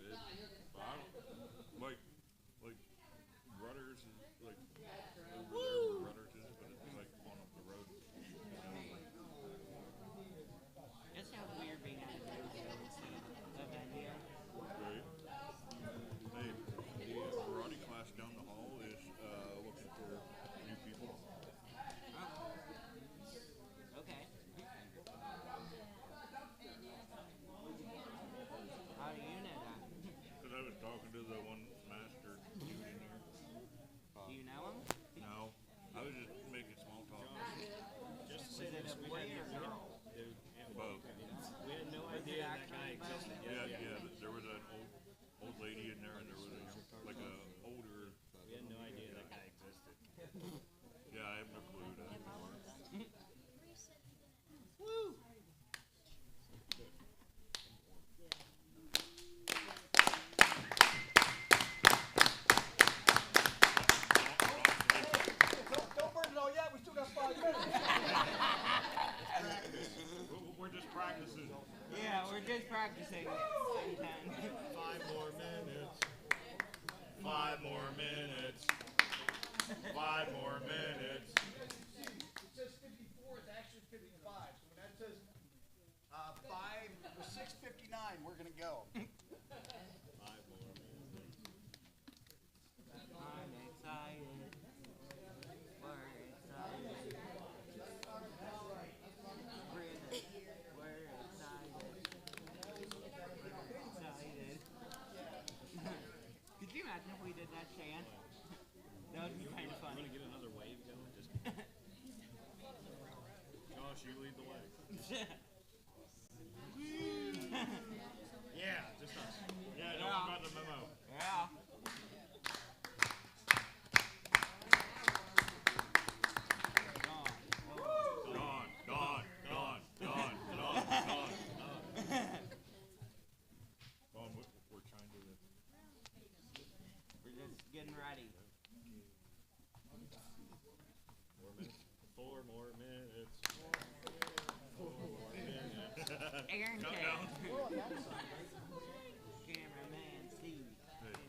I don't, like Rudders is like over there where Rudders is, but it's like on up the road. It sounds weird being at a venue. Right. Hey, the karate class down the hall is looking for new people. Oh, okay. How do you know that? Because I was talking to the one master dude in there. Do you know him? No, I was just making small talk. Just to Is say it this, a we boy had or girl? dude, Both. we had no Was it idea that actually guy both? existed. Yeah. There was an old lady in there, and there was like a older. We had no idea that guy existed. Yeah, I have no clue that. Woo! Don't burn it all yet. We still got 5 minutes. We're just practicing. Yeah, we're just practicing. 5 more minutes. 5 more minutes. 5 more minutes. It says 54. It's actually 55. So when that says 6:59, we're gonna go. 5 more minutes. I'm excited. We're excited. We're excited. Could you imagine if we did that chant? That would be kind of I'm funny. gonna get another wave going. Just Josh, you lead the way. yeah, just us. Yeah, no one got the memo. Yeah. Gone. We're trying to. We're just getting ready. 4 more minutes. 4 more minutes. Aaron Countdown. Cameraman Steve. Hey.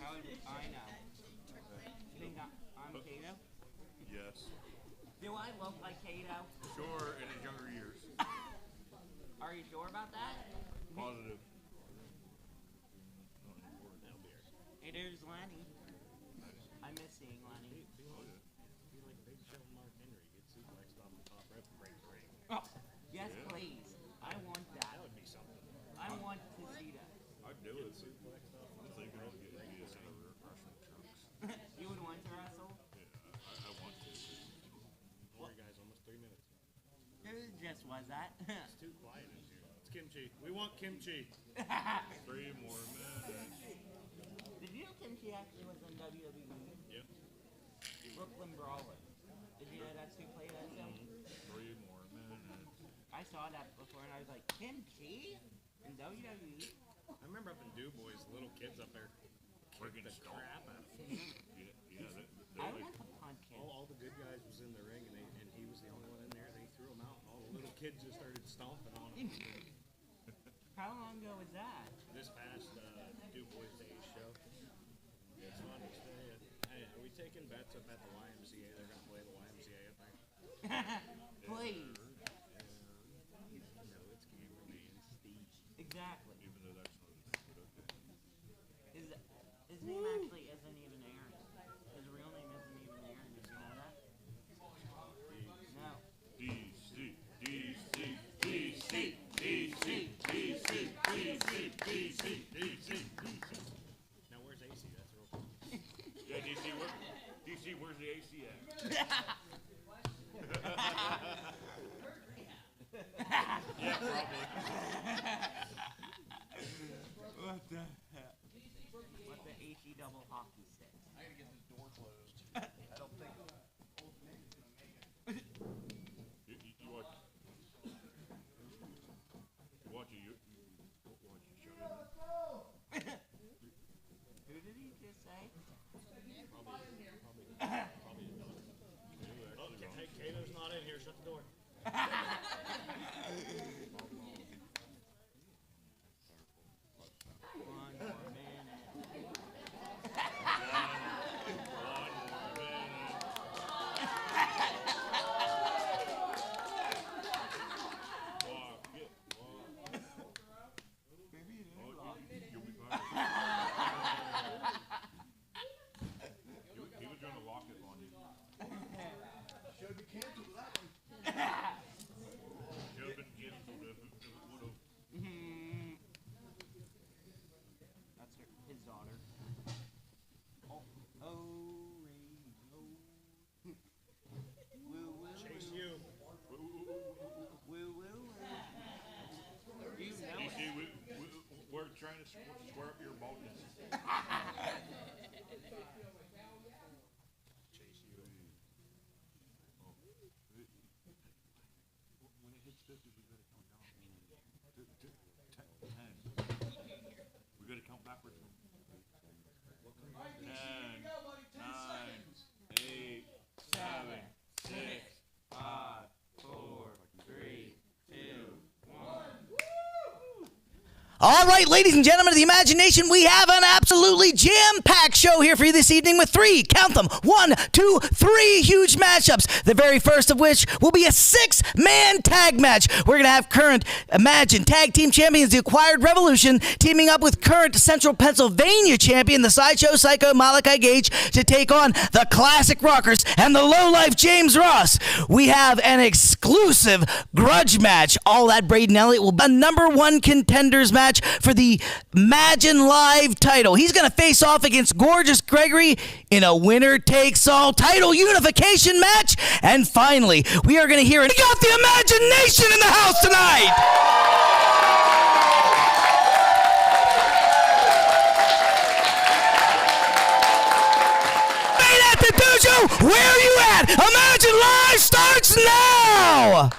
How would I know? You think I'm Kato? Yes. Do I look like Kato? Sure, in his younger years. Are you sure about that? Positive. Hey, there's Lenny. I miss seeing Lenny. Be like Big Show Mark Henry. Get suplexed off the top rope and break the ring. Oh, yes, Yeah. please. I want that. That would be something. I want to see that. I'd do it. Suplexed off I'm thinking of getting me a set of Russian trunks. You would want to wrestle? Yeah, I want to. Sorry guys, almost 3 minutes. Who just was that? It's too quiet in here. It's kimchi. We want kimchi. 3 more minutes. Did you know Kimchi actually was in WWE? Yep. Brooklyn Brawler. Did you know that's who played as him? 3 more minutes. I saw that before and I was like, Kimchi? In WWE? I remember up in Du Bois, little kids up there Friggin' kicked the stomp. crap out of him. Yeah, I they're want like, to punch him. All the good guys was in the ring, and he was the only one in there. They threw him out, and all the little kids just started stomping on him. How long ago was that? This past Du Bois Days show. It's fun. Hey, are we taking bets up at the YMCA? They're going to play the YMCA up there. Please. No, it's cameraman Steve. Exactly. even though that's not his name, but okay. His name actually isn't even Aaron. His real name isn't even Aaron. Did you know that? No. DC, DC, DC, DC, DC, DC, DC, DC. Now, where's AC? That's real cool. Yeah, DC, where's the AC at? Yeah, probably. What the heck? What the AC double hockey stick? I gotta get this door closed. I don't think Old Nick's gonna make it. You watch. You watch it. You watch it. Shut it. Who did he just say? Oh, hey, Kato's not in here. Shut the door. We gotta count backwards. 10, 9, 8, 7, 6, 5, 4, 3, 2, 1. All right, ladies and gentlemen of the imagination, we have an absolutely jam-packed show here for you this evening with 3, count them, 1, 2, 3 huge matchups. The very first of which will be a 6-man tag match. We're going to have current Imagine Tag Team Champions, the Acquired Revolution, teaming up with current Central Pennsylvania champion, the Sideshow Psycho Malachi Gage, to take on the Classic Rockers and the Lowlife James Ross. We have an exclusive grudge match. All that Braden Elliott will be a #1 contenders match for the Imagine Live title. He's going to face off against Gorgeous Gregory in a winner-takes-all title unification match. And finally, we are going to hear it. We got the imagination in the house tonight. Right at the dojo, where are you at? Imagine Live starts now.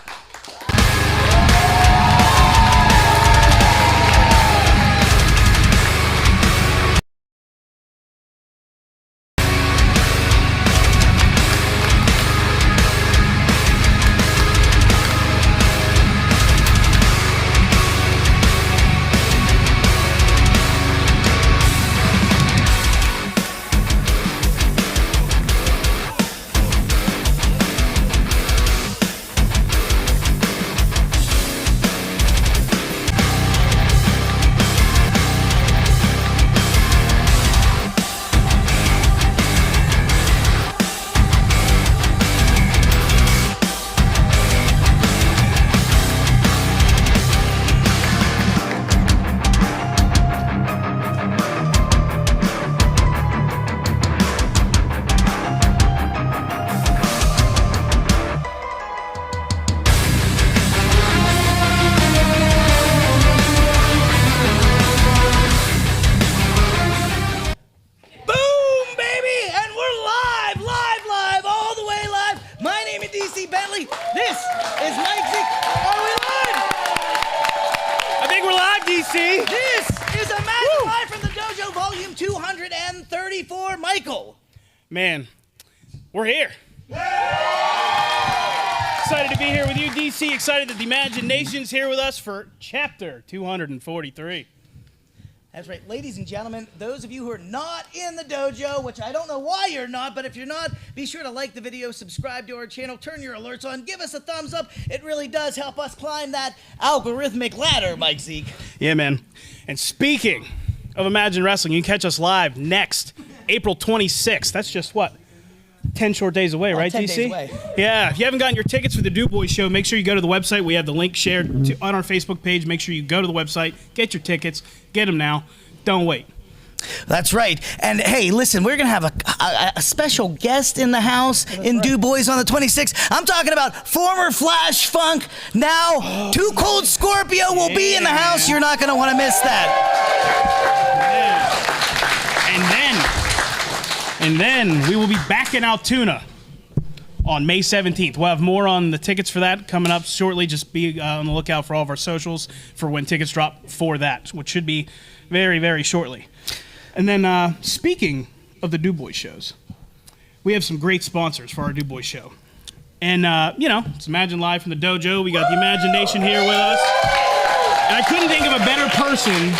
This is Mike Zeke. Are we live? I think we're live, DC. This is Imagine Live from the Dojo, volume 234. Michael. Man, we're here. Excited to be here with you, DC. Excited that the Imagination's here with us for chapter 243. That's right. Ladies and gentlemen, those of you who are not in the dojo, which I don't know why you're not, but if you're not, be sure to like the video, subscribe to our channel, turn your alerts on, give us a thumbs up. It really does help us climb that algorithmic ladder, Mike Zeke. Yeah, man. And speaking of Imagine Wrestling, you can catch us live next April 26th. That's just what? 10 short days away, right, 10 DC? days away. Yeah. If you haven't gotten your tickets for the Du Bois show, make sure you go to the website. We have the link shared on our Facebook page. Make sure you go to the website, get your tickets, get them now. Don't wait. That's right. And hey, listen, we're going to have a special guest in the house in Du Bois on the 26th. I'm talking about former Flash Funk, now Too Cold Scorpio will be in the house. You're not going to want to miss that. And then we will be back in Altoona on May 17th. We'll have more on the tickets for that coming up shortly. Just be on the lookout for all of our socials for when tickets drop for that, which should be very, very shortly. And then speaking of the Du Bois shows, we have some great sponsors for our Du Bois show. And, it's Imagine Live from the Dojo. We got the Imagination here with us. And I couldn't think of a better person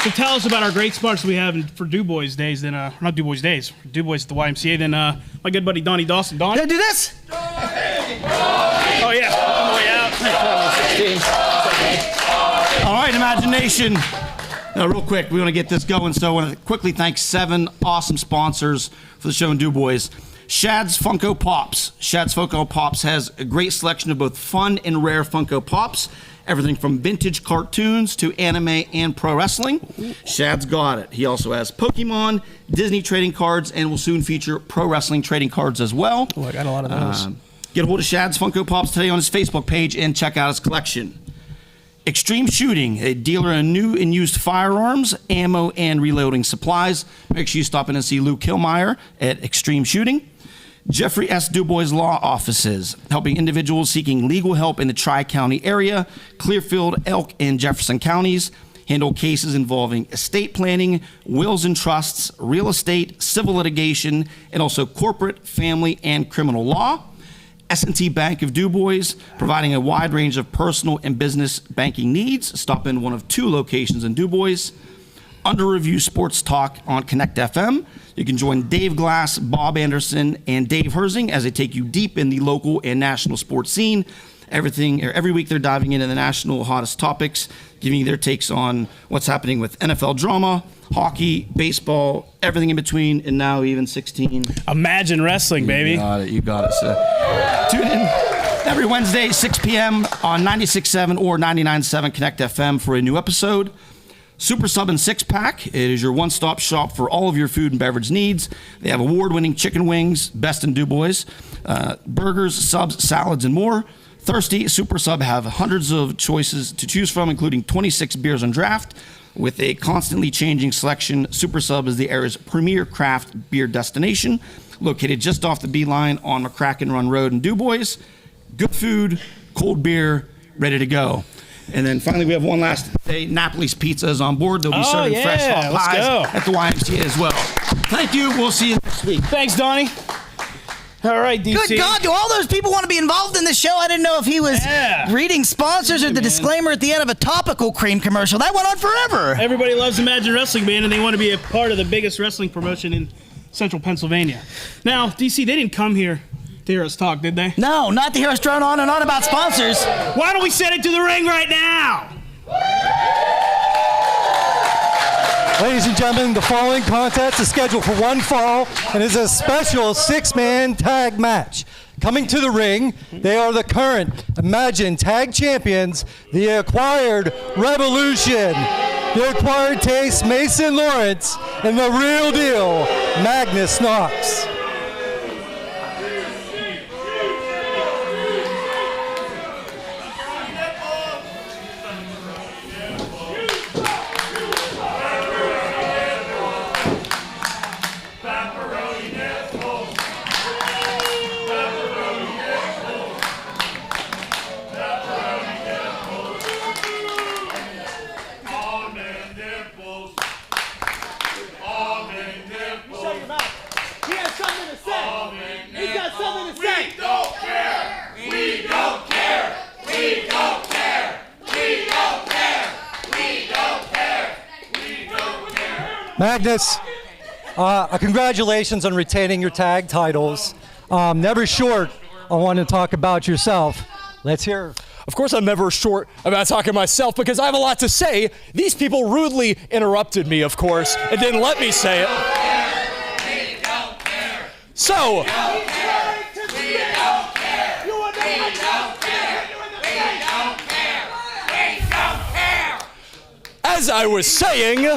to tell us about our great sponsors we have for Du Bois Days than, not Du Bois Days, Du Bois at the YMCA than my good buddy Donnie Dawson. Don? Can I do this? Oh, yeah. On the way out. All right, Imagination. Now, real quick, we want to get this going, so I want to quickly thank 7 awesome sponsors for the show in Du Bois. Shad's Funko Pops. Shad's Funko Pops has a great selection of both fun and rare Funko Pops. Everything from vintage cartoons to anime and pro wrestling. Shad's got it. He also has Pokemon, Disney trading cards, and will soon feature pro wrestling trading cards as well. Oh, I got a lot of those. Get a hold of Shad's Funko Pops today on his Facebook page and check out his collection. Extreme Shooting, a dealer in new and used firearms, ammo, and reloading supplies. Make sure you stop in and see Lou Kilmeyer at Extreme Shooting. Jeffrey S. Dubois Law Offices, helping individuals seeking legal help in the Tri-County area, Clearfield, Elk, and Jefferson counties. Handle cases involving estate planning, wills and trusts, real estate, civil litigation, and also corporate, family, and criminal law. S&T Bank of Dubois, providing a wide range of personal and business banking needs. Stop in one of 2 locations in Dubois. Under Review Sports Talk on Connect FM. You can join Dave Glass, Bob Anderson, and Dave Herzing as they take you deep in the local and national sports scene. Every week they're diving into the national hottest topics, giving you their takes on what's happening with NFL drama, hockey, baseball, everything in between, and now even 16. Imagine wrestling, baby. You got it. So, tune in every Wednesday, 6 p.m. on 96.7 or 99.7 Connect FM for a new episode. Super Sub and Six Pack. It is your one-stop shop for all of your food and beverage needs. They have award-winning chicken wings, best in Dubois, burgers, subs, salads, and more. Thirsty, Super Sub have hundreds of choices to choose from, including 26 beers on draft. With a constantly changing selection, Super Sub is the area's premier craft beer destination, located just off the B line on McCracken Run Road in Dubois. Good food, cold beer, ready to go. And then finally, we have one last day. Napoli's Pizza is on board. They'll be serving fresh hot let's pies go. at the YMCA as well. Thank you. We'll see you next week. Thanks, Donnie. All right, DC. Good God, do all those people want to be involved in this show? I didn't know if he was reading sponsors or the disclaimer at the end of a topical cream commercial. That went on forever. Everybody loves Imagine Wrestling Band, and they want to be a part of the biggest wrestling promotion in central Pennsylvania. Now, DC, they didn't come here to hear us talk, did they? No, not to hear us drone on and on about sponsors. Why don't we send it to the ring right now? Ladies and gentlemen, the following contest is scheduled for one fall and is a special 6-man tag match. Coming to the ring, they are the current Imagine Tag Champions, the Acquired Revolution, the Acquired Taste Mason Lawrence, and the Real Deal Magnus Knox. Magnus, congratulations on retaining your tag titles. Never short on wanting to talk about yourself. Let's hear. Of course I'm never short about talking myself because I have a lot to say. These people rudely interrupted me, of course, and didn't let me say it. So, as I was saying,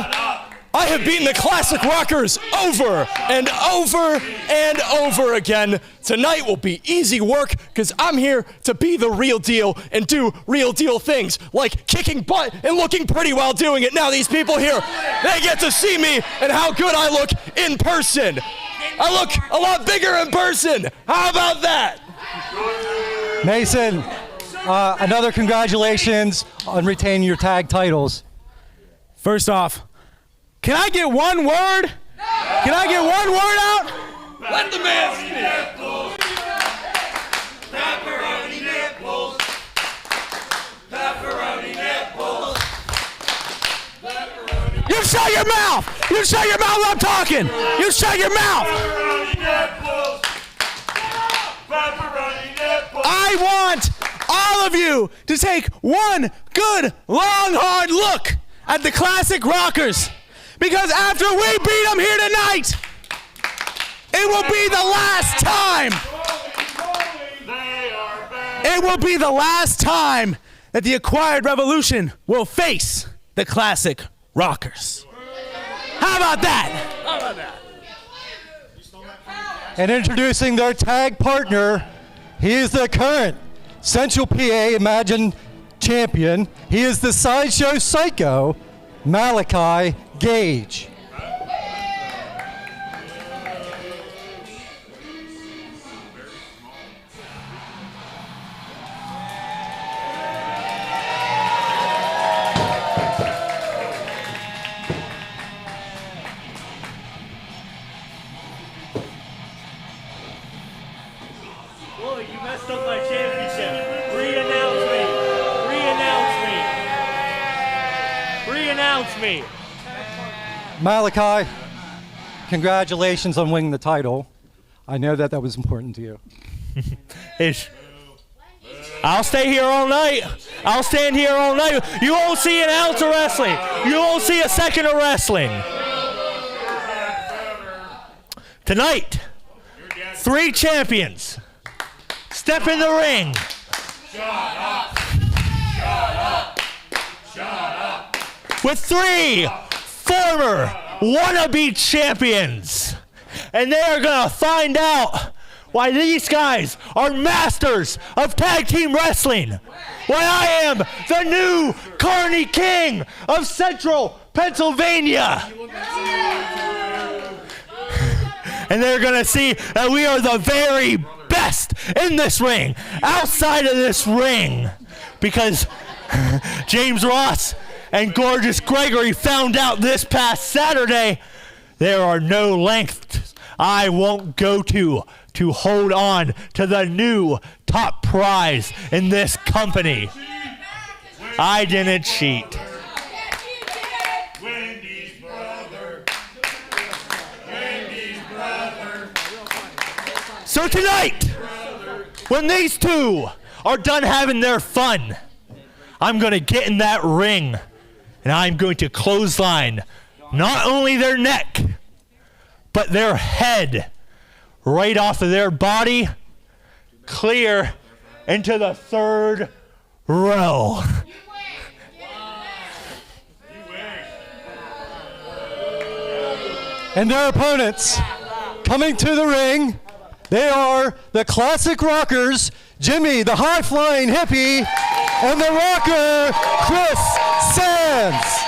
I have beaten the classic rockers over and over and over again. Tonight will be easy work because I'm here to be the real deal and do real deal things like kicking butt and looking pretty while doing it. Now these people here, they get to see me and how good I look in person. I look a lot bigger in person. How about that? Mason, another congratulations on retaining your tag titles. First off, can I get one word? Can I get one word out? Let the man speak. Pepperoni nipples. Pepperoni nipples. You shut your mouth! You shut your mouth while I'm talking! You shut your mouth! Pepperoni nipples. Pepperoni nipples. I want all of you to take one good, long, hard look at the classic rockers. Because after we beat them here tonight, it will be the last time. It will be the last time that the Acquired Revolution will face the classic rockers. How about that? And introducing their tag partner, he is the current Central PA Imagine champion. He is the Sideshow Psycho, Malachi Gage. announce me. Malachi, congratulations on winning the title. I know that was important to you. I'll stay here all night. I'll stand here all night. You won't see an ounce of wrestling. You won't see a second of wrestling. Tonight, 3 champions step in the ring. Shut up! Shut up! Shut up! With 3 former wannabe champions. And they are going to find out why these guys are masters of tag team wrestling. Why I am the new Carney King of Central Pennsylvania. And they're going to see that we are the very best in this ring, outside of this ring. Because James Ross and Gorgeous Gregory found out this past Saturday there are no lengths I won't go to hold on to the new top prize in this company. I didn't cheat. So tonight, when these 2 are done having their fun, I'm going to get in that ring and I'm going to clothesline not only their neck, but their head right off of their body, clear into the 3rd row. And their opponents coming to the ring, they are the Classic Rockers, Jimmy the High-Flying Hippie, and the Rocker, Chris Sands.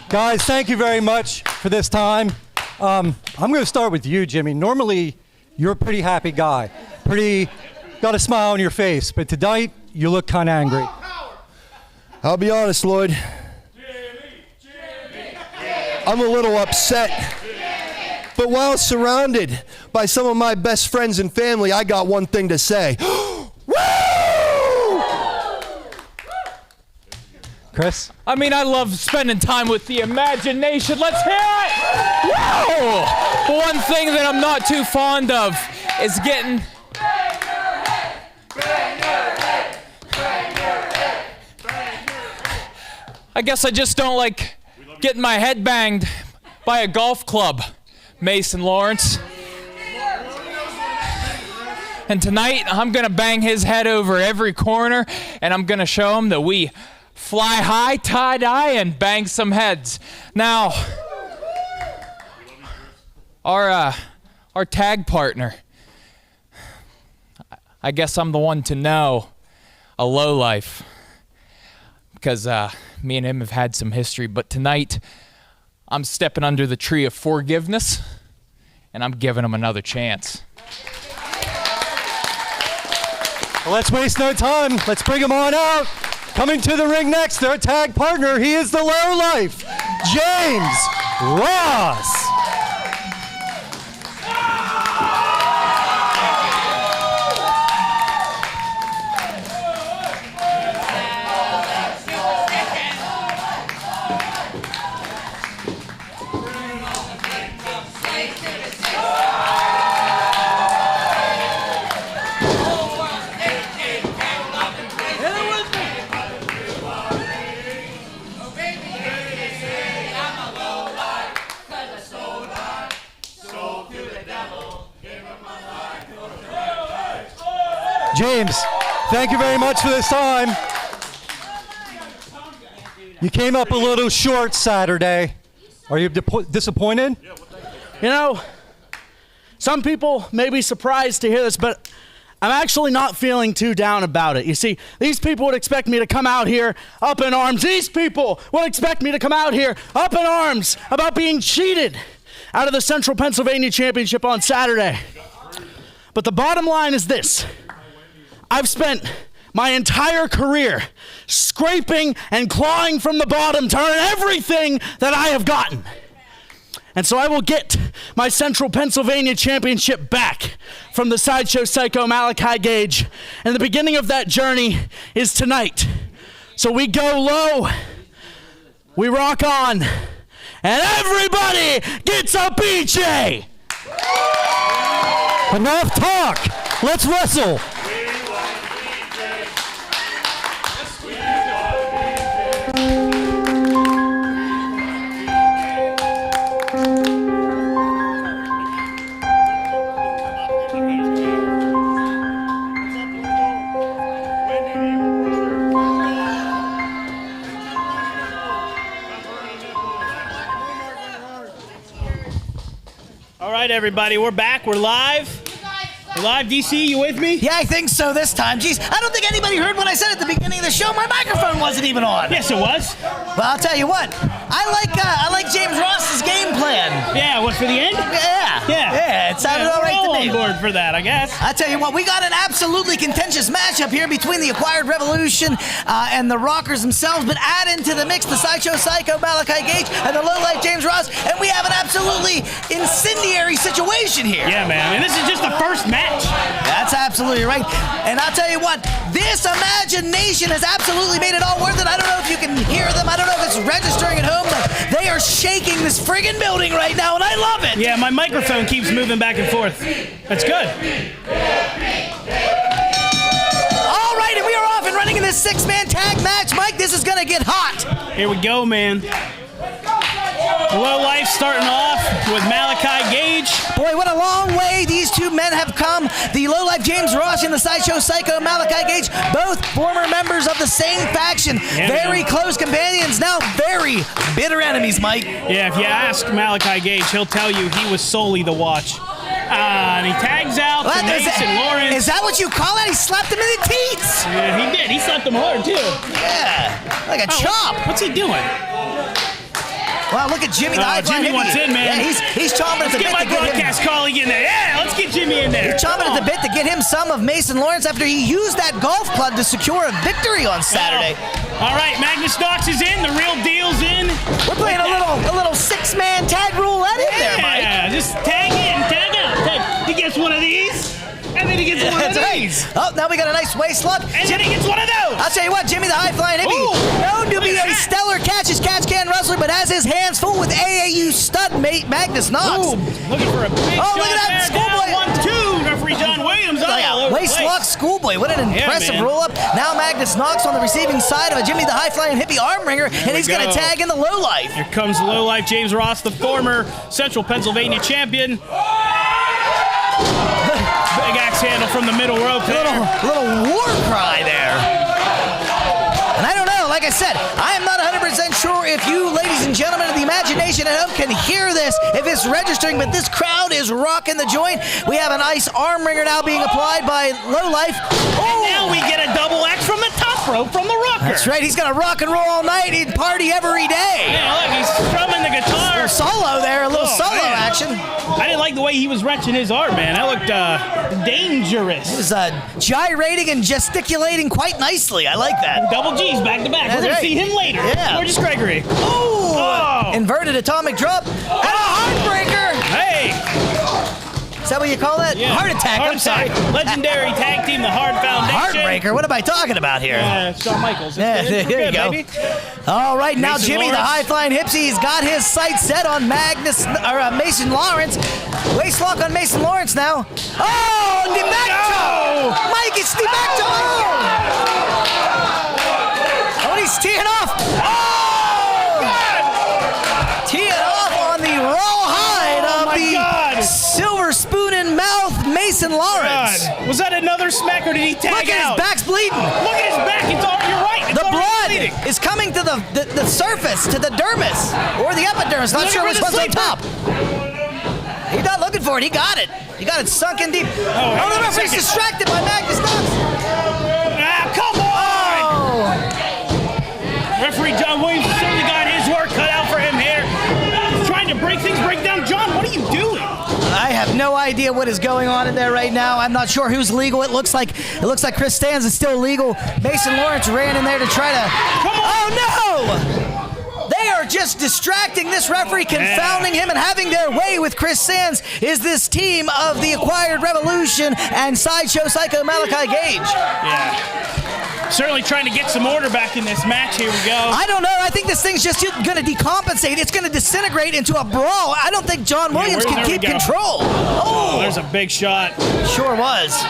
Guys, thank you very much for this time. I'm going to start with you, Jimmy. Normally, you're a pretty happy guy. Got a smile on your face, but tonight, you look kind of angry. I'll be honest, Lloyd. I'm a little upset. But while surrounded by some of my best friends and family, I got one thing to say. Woo! Chris? I mean, I love spending time with the imagination. Let's hear it! Whoa! But one thing that I'm not too fond of is getting... I guess I just don't like getting my head banged by a golf club, Mason Lawrence. And tonight, I'm going to bang his head over every corner, and I'm going to show him that we fly high, tie-dye, and bang some heads. Now, our tag partner, I guess I'm the one to know, a lowlife, because me and him have had some history. But tonight, I'm stepping under the tree of forgiveness, and I'm giving him another chance. Well, let's waste no time. Let's bring him on out. Coming to the ring next, their tag partner, he is the lowlife, James Ross. James, thank you very much for this time. You came up a little short Saturday. Are you disappointed? You know, Some people may be surprised to hear this, but I'm actually not feeling too down about it. You see, these people would expect me to come out here up in arms. These people would expect me to come out here up in arms about being cheated out of the Central Pennsylvania Championship on Saturday. But the bottom line is this. I've spent my entire career scraping and clawing from the bottom to earn everything that I have gotten. And so I will get my Central Pennsylvania Championship back from the Sideshow Psycho Malachi Gage. And the beginning of that journey is tonight. So we go low, we rock on, and everybody gets a BJ! Enough talk. Let's wrestle. All right, everybody, we're back. We're live. We're live. DC, you with me? Yeah, I think so this time. Jeez, I don't think anybody heard what I said at the beginning of the show. My microphone wasn't even on. Yes, it was. Well, I'll tell you what. I like James Ross's game plan. Yeah, what, for the end? Yeah, it sounded all right to me. We're all on board for that, I guess. I tell you what, we got an absolutely contentious matchup here between the Acquired Revolution and the Rockers themselves, but add into the mix the Sideshow Psycho Malachi Gage and the Lowlife James Ross, and we have an absolutely incendiary situation here. Yeah, man, and this is just the first match. That's absolutely right. And I'll tell you what, this imagination has absolutely made it all worth it. I don't know if you can hear them. I don't know if it's registering at home, but they are shaking this friggin' building right now, and I love it. Yeah, my microphone keeps moving back and forth. That's good. All right, and we are off and running in this six-man tag match. Mike, this is going to get hot. Here we go, man. Low Life starting off with Malachi Gage. Boy, what a long way these two men have come. The Low Life James Ross and the Sideshow Psycho Malachi Gage, both former members of the same faction. Yeah, very man. close companions, now very bitter enemies, Mike. Yeah, if you ask Malachi Gage, he'll tell you he was solely the watch. And he tags out to Mason Lawrence. Is that what you call it? He slapped him in the teeth. Yeah, he did. He slapped him hard, too. Yeah, like a chop. What's he doing? Wow, look at Jimmy the High Flying Jimmy wants in, man. Yeah, he's chomping at the bit Let's get my to get broadcast colleague in there. Yeah, let's get Jimmy in there. He's chomping at the bit to get him some of Mason Lawrence after he used that golf club to secure a victory on Saturday. All right, Magnus Knox is in. The real deal's in. We're playing a little six-man tag roulette in there, Mike. Yeah, just tag in, tag out. He gets one of these, and then he gets one of these. Oh, now we got a nice waist lock. And then he gets one of those. I'll tell you what, Jimmy the High Flying Hippie, known to be a stellar catch-can wrestler, but has his hands full with AAU stud mate Magnus Knox. Ooh, looking for a big shot. Look at that, Schoolboy. 1-2. Referee John Williams. Waist lock Schoolboy. What an impressive roll-up. Now Magnus Knox on the receiving side of a Jimmy the High Flying Hippie arm wringer, and he's going to tag in the Low Life. Here comes the Low Life James Ross, the former Central Pennsylvania champion. Big axe handle from the middle rope there. Little war cry there. And I don't know, like I said, I am not 100% sure if you, ladies and gentlemen of the imagination at home, can hear this, if it's registering, but this crowd is rocking the joint. We have a nice arm wringer now being applied by Low Life. And now we get a double axe from the top rope from the Rocker. That's right, he's going to rock and roll all night. He'd party every day. Yeah, look, he's strumming the guitar. A solo there, a little solo action. I didn't like the way he was wrenching his arm, man. That looked dangerous. He was gyrating and gesticulating quite nicely. I like that. Double G's back to back. That's We're going right. to see him later. Yeah. Gorgeous Gregory. Oh! Inverted atomic drop. And a heartbreaker. Hey! Is that what you call that? Yeah. Heart attack. I'm sorry. Legendary tag team, the Hard Foundation. Heartbreaker. What am I talking about here? Shawn Michaels. Yeah, there you go. Baby. All right, now Mason Jimmy, Lawrence. the high-flying Hipsy's got his sights set on Mason Lawrence. Waist lock on Mason Lawrence now. Oh, DeMacto! Mike, it's DeMacto! Oh, and he's teeing off. Oh! Teeing off on the raw hide of the silver spoon in mouth Mason Lawrence. God. Was that another smack or did he tag Look at out? his back's bleeding. Look at his back. It's all, you're right. It's The blood bleeding. is coming to the surface, to the dermis, or the epidermis. Not sure which one's on top. He's not looking for it. He got it. You got it sunk in deep. Oh, the referee's distracted by Magnus Knox. Come on! Referee John Williams certainly got his work cut out for him here. He's trying to break down. John, what are you doing? I have no idea what is going on in there right now. I'm not sure who's legal. It looks like Chris Stans is still legal. Mason Lawrence ran in there to try to. Oh no! They are just distracting this referee, confounding him, and having their way with Chris Sands is this team of the Acquired Revolution and Sideshow Psycho Malachi Gage. Yeah. Certainly trying to get some order back in this match. Here we go. I don't know. I think this thing's just going to decompensate. It's going to disintegrate into a brawl. I don't think John Williams can keep control. Oh, there's a big shot. Sure was.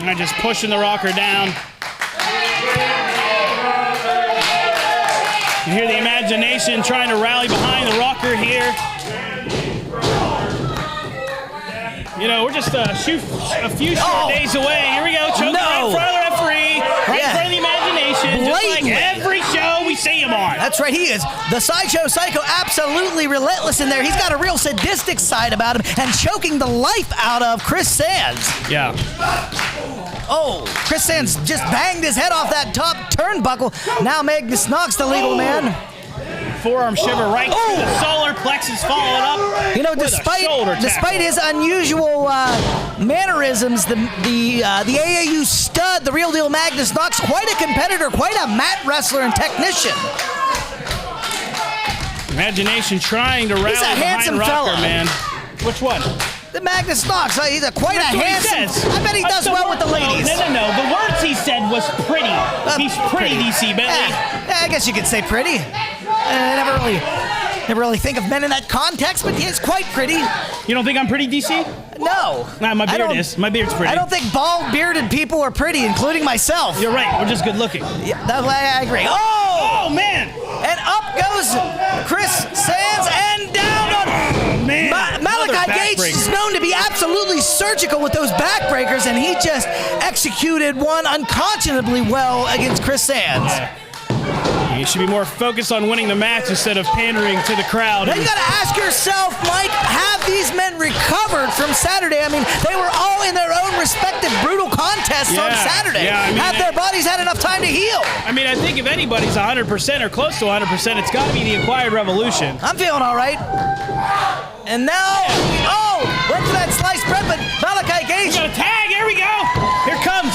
And just pushing the rocker down. You hear the imagination trying to rally behind the rocker here. You know, we're just a few short days away. Here we go. Choking right in front of the referee. Right in front of the imagination. Just like every show we see him on. That's right, he is. The Sideshow Psycho absolutely relentless in there. He's got a real sadistic side about him and choking the life out of Chris Sands. Yeah. Oh, Chris Sands just banged his head off that top turnbuckle. Now Magnus Knox, the legal man. Forearm shiver right through the solar plexus, followed up. You know, despite his unusual mannerisms, the AAU stud, the real deal Magnus Knox, quite a competitor, quite a mat wrestler and technician. Imagination trying to rally He's a handsome behind Rocker, fella. man. Which one? The Magnus Knox. He's quite a handsome. I bet he does well with the ladies. No. The words he said was pretty. He's pretty, DC Bentley. I guess you could say pretty. I never really think of men in that context, but he's quite pretty. You don't think I'm pretty, DC? No. Nah, my beard is. My beard's pretty. I don't think bald, bearded people are pretty, including myself. You're right. We're just good looking. Yeah, that's why I agree. Oh, man. And up goes Chris Sands and down on Malachi Gage is known to be absolutely surgical with those backbreakers, and he just executed one unconscionably well against Chris Sands. Yeah. You should be more focused on winning the match instead of pandering to the crowd. Now you got to ask yourself, Mike, have these men recovered from Saturday? I mean, they were all in their own respective brutal contests on Saturday. Yeah, I mean, have their bodies had enough time to heal? I mean, I think if anybody's 100% or close to 100%, it's got to be the Acquired Revolution. I'm feeling all right. And now, went for that sliced bread, but Malachi Gage. We got a tag. Here we go. Here comes.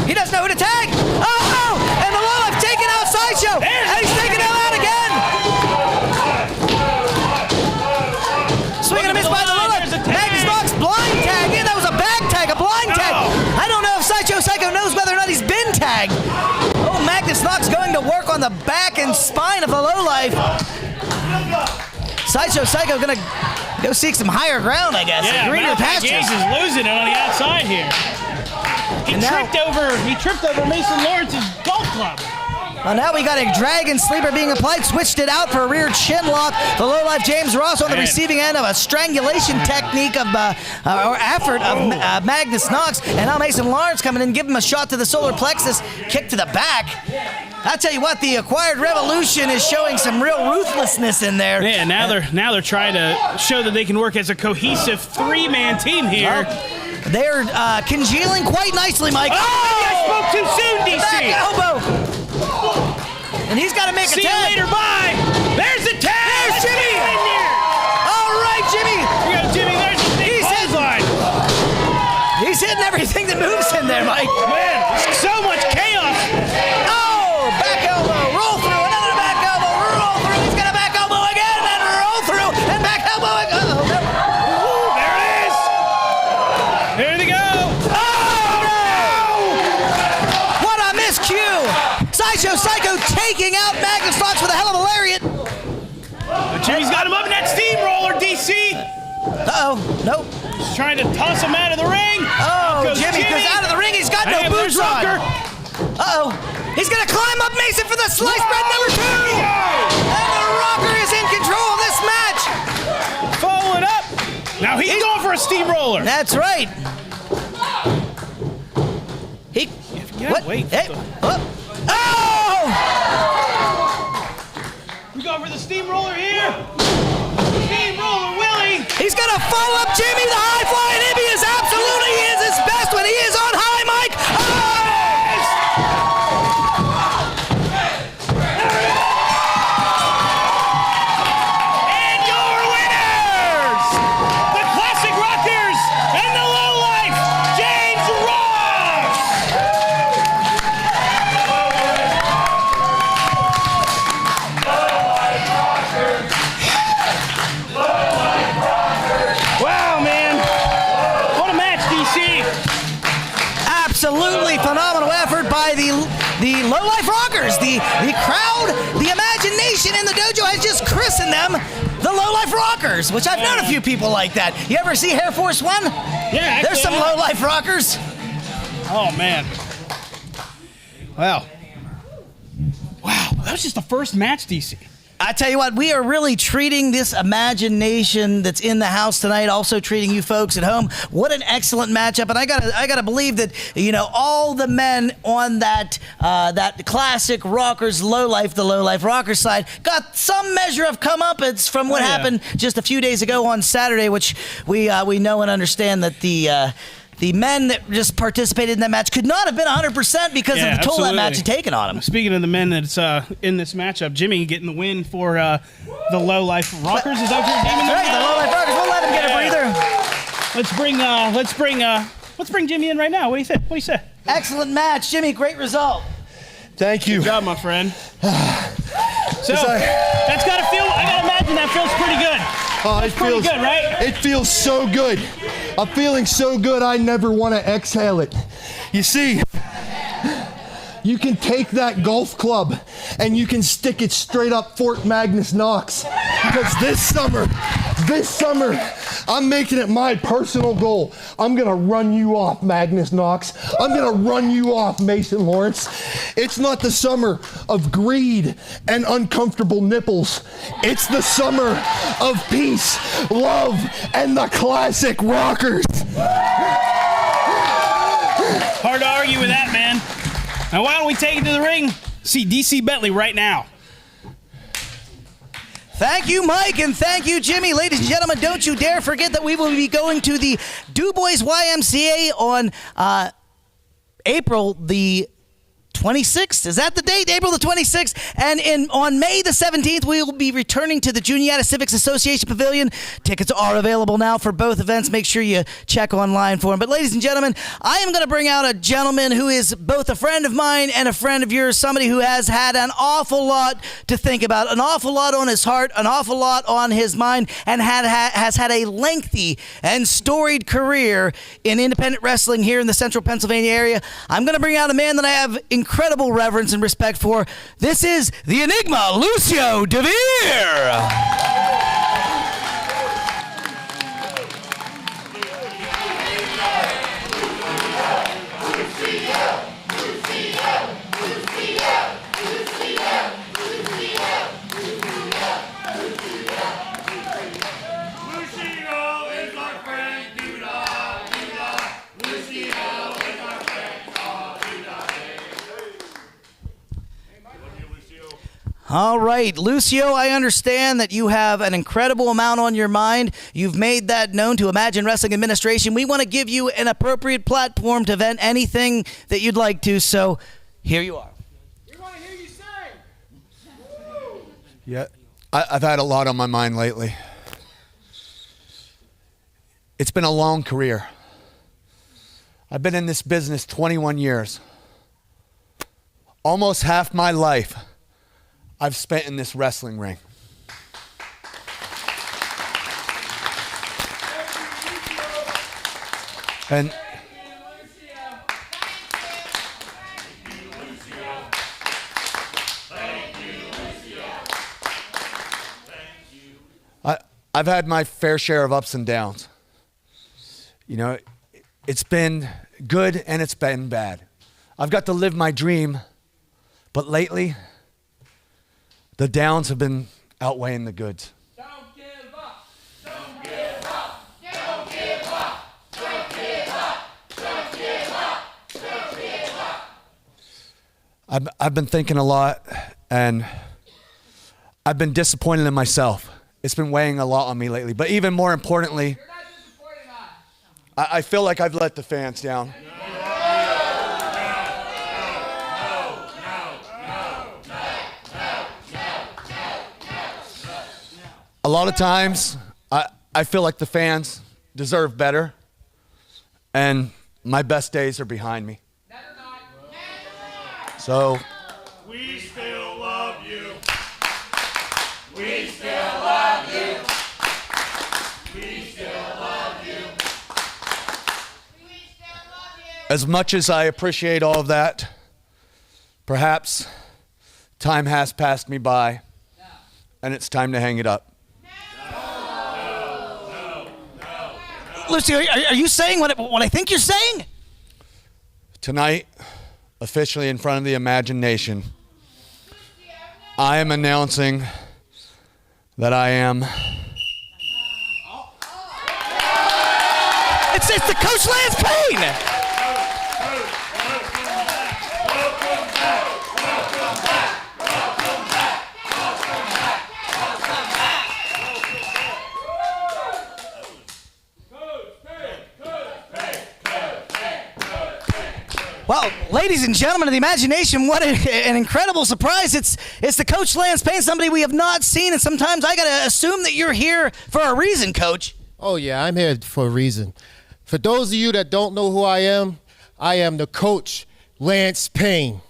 He doesn't know who to tag. Oh! And the Lowlife taking out Sideshow. And he's taking him out again. Swinging a miss by the Lowlife. Magnus Knox blind tag. Yeah, that was a bag tag, a blind tag. I don't know if Sideshow Psycho knows whether or not he's been tagged. Oh, Magnus Knox going to work on the back and spine of the Lowlife. Sideshow Psycho gonna go seek some higher ground, I guess. Yeah, greener pastures. Gage is losing it on the outside here. He tripped over Mason Lawrence's golf club. Well, now we got a Dragon Sleeper being applied, switched it out for a rear chin lock. The Lowlife James Ross on the receiving end of a strangulation technique of or effort of Magnus Knox, and now Mason Lawrence coming in, give him a shot to the solar plexus, kick to the back. I tell you what, the Acquired Revolution is showing some real ruthlessness in there. Yeah, now they're trying to show that they can work as a cohesive three-man team here. They're congealing quite nicely, Mike. Oh, maybe I spoke too soon, DC. Back elbow. And he's got to make a tag. See you later, bye. There's the tag. There's Jimmy. All right, Jimmy. Here you go, Jimmy. There's the big clothesline. He's hitting everything that moves in there, Mike. Man, so much chaos. Oh, back elbow. Roll through. Another back elbow. Roll through. He's got a back elbow again. And roll through. And back elbow again. There it is. Here they go. What a miscue! Sideshow Psycho taking out Magnus Knox with a hell of a lariat. Jimmy's got him up in that steamroller, DC. Uh-oh, nope. He's trying to toss him out of the ring. Oh, Jimmy goes out of the ring. He's got no boots on. Uh-oh. He's going to climb up Mason for the slice bread number 2. And the Rocker is in control of this match. Follow it up. Now he's going for a steamroller. That's right. What? Wait. Hey. Oh! We going for the steamroller here. Steamroller Willie. He's got a follow-up Jimmy the high flying hippie is absolutely his best when he is on high, Mike. And your winners, the Classic Rockers and the Low Life, James Ross. Wow, man. What a match, DC. Absolutely phenomenal effort by the Low Life Rockers. The crowd, the imagination in the dojo has just christened them the Low Life Rockers, which I've known a few people like that. You ever see Air Force One? Yeah, There's some Low Life Rockers. Oh, man. Wow. Wow, that was just the first match, DC. I tell you what, we are really treating this imagination that's in the house tonight, also treating you folks at home. What an excellent matchup. And I gotta believe that, you know, all the men on that classic Rockers Low Life, the Low Life Rockers side, got some measure of comeuppance from what happened just a few days ago on Saturday, which we know and understand that the men that just participated in that match could not have been 100% because of the toll that match had taken on them. Speaking of the men that's in this matchup, Jimmy getting the win for the Low Life Rockers. Is that what you're naming them? Right, the Low Life Rockers. We'll let him get a breather. Let's bring Jimmy in right now. What do you think? What do you say? Excellent match, Jimmy. Great result. Thank you. Good job, my friend. So that's gotta feel. I gotta imagine that feels pretty good. Oh, it feels pretty good, right? It feels so good. I'm feeling so good I never want to exhale it. You see, you can take that golf club and you can stick it straight up Fort Magnus Knox. Because this summer, I'm making it my personal goal. I'm going to run you off, Magnus Knox. I'm going to run you off, Mason Lawrence. It's not the summer of greed and uncomfortable nipples. It's the summer of peace, love, and the classic Rockers. Hard to argue with that, man. Now, why don't we take it to the ring? See DC Bentley right now. Thank you, Mike, and thank you, Jimmy. Ladies and gentlemen, don't you dare forget that we will be going to the Du Bois YMCA on April the 26th. Is that the date? April the 26th. And on May the 17th, we will be returning to the Juniata Civics Association Pavilion. Tickets are available now for both events. Make sure you check online for them. But ladies and gentlemen, I am going to bring out a gentleman who is both a friend of mine and a friend of yours, somebody who has had an awful lot to think about, an awful lot on his heart, an awful lot on his mind, and has had a lengthy and storied career in independent wrestling here in the central Pennsylvania area. I'm going to bring out a man that I have incredible reverence and respect for. This is the Enigma, Lucio Deveer. All right, Lucio, I understand that you have an incredible amount on your mind. You've made that known to Imagine Wrestling Administration. We want to give you an appropriate platform to vent anything that you'd like to, so here you are. We want to hear you sing. Yeah, I've had a lot on my mind lately. It's been a long career. I've been in this business 21 years. Almost half my life I've spent in this wrestling ring. And I've had my fair share of ups and downs. You know, it's been good and it's been bad. I've got to live my dream, but lately, the downs have been outweighing the goods. Don't give up. Don't give up. Don't give up. Don't give up. Don't give up. Don't give up. I've been thinking a lot, and I've been disappointed in myself. It's been weighing a lot on me lately. But even more importantly, I feel like I've let the fans down. A lot of times, I feel like the fans deserve better, and my best days are behind me. So, We still love you. We still love you. We still love you. as much as I appreciate all of that, perhaps time has passed me by, and it's time to hang it up. Lucio, are you saying what I think you're saying? Tonight, officially in front of the imagination, I am announcing that I am... It's the Coach Lance Payne! Well, ladies and gentlemen of the imagination, what an incredible surprise. It's the Coach Lance Payne, somebody we have not seen, and sometimes I gotta assume that you're here for a reason, Coach. Oh yeah, I'm here for a reason. For those of you that don't know who I am the Coach Lance Payne.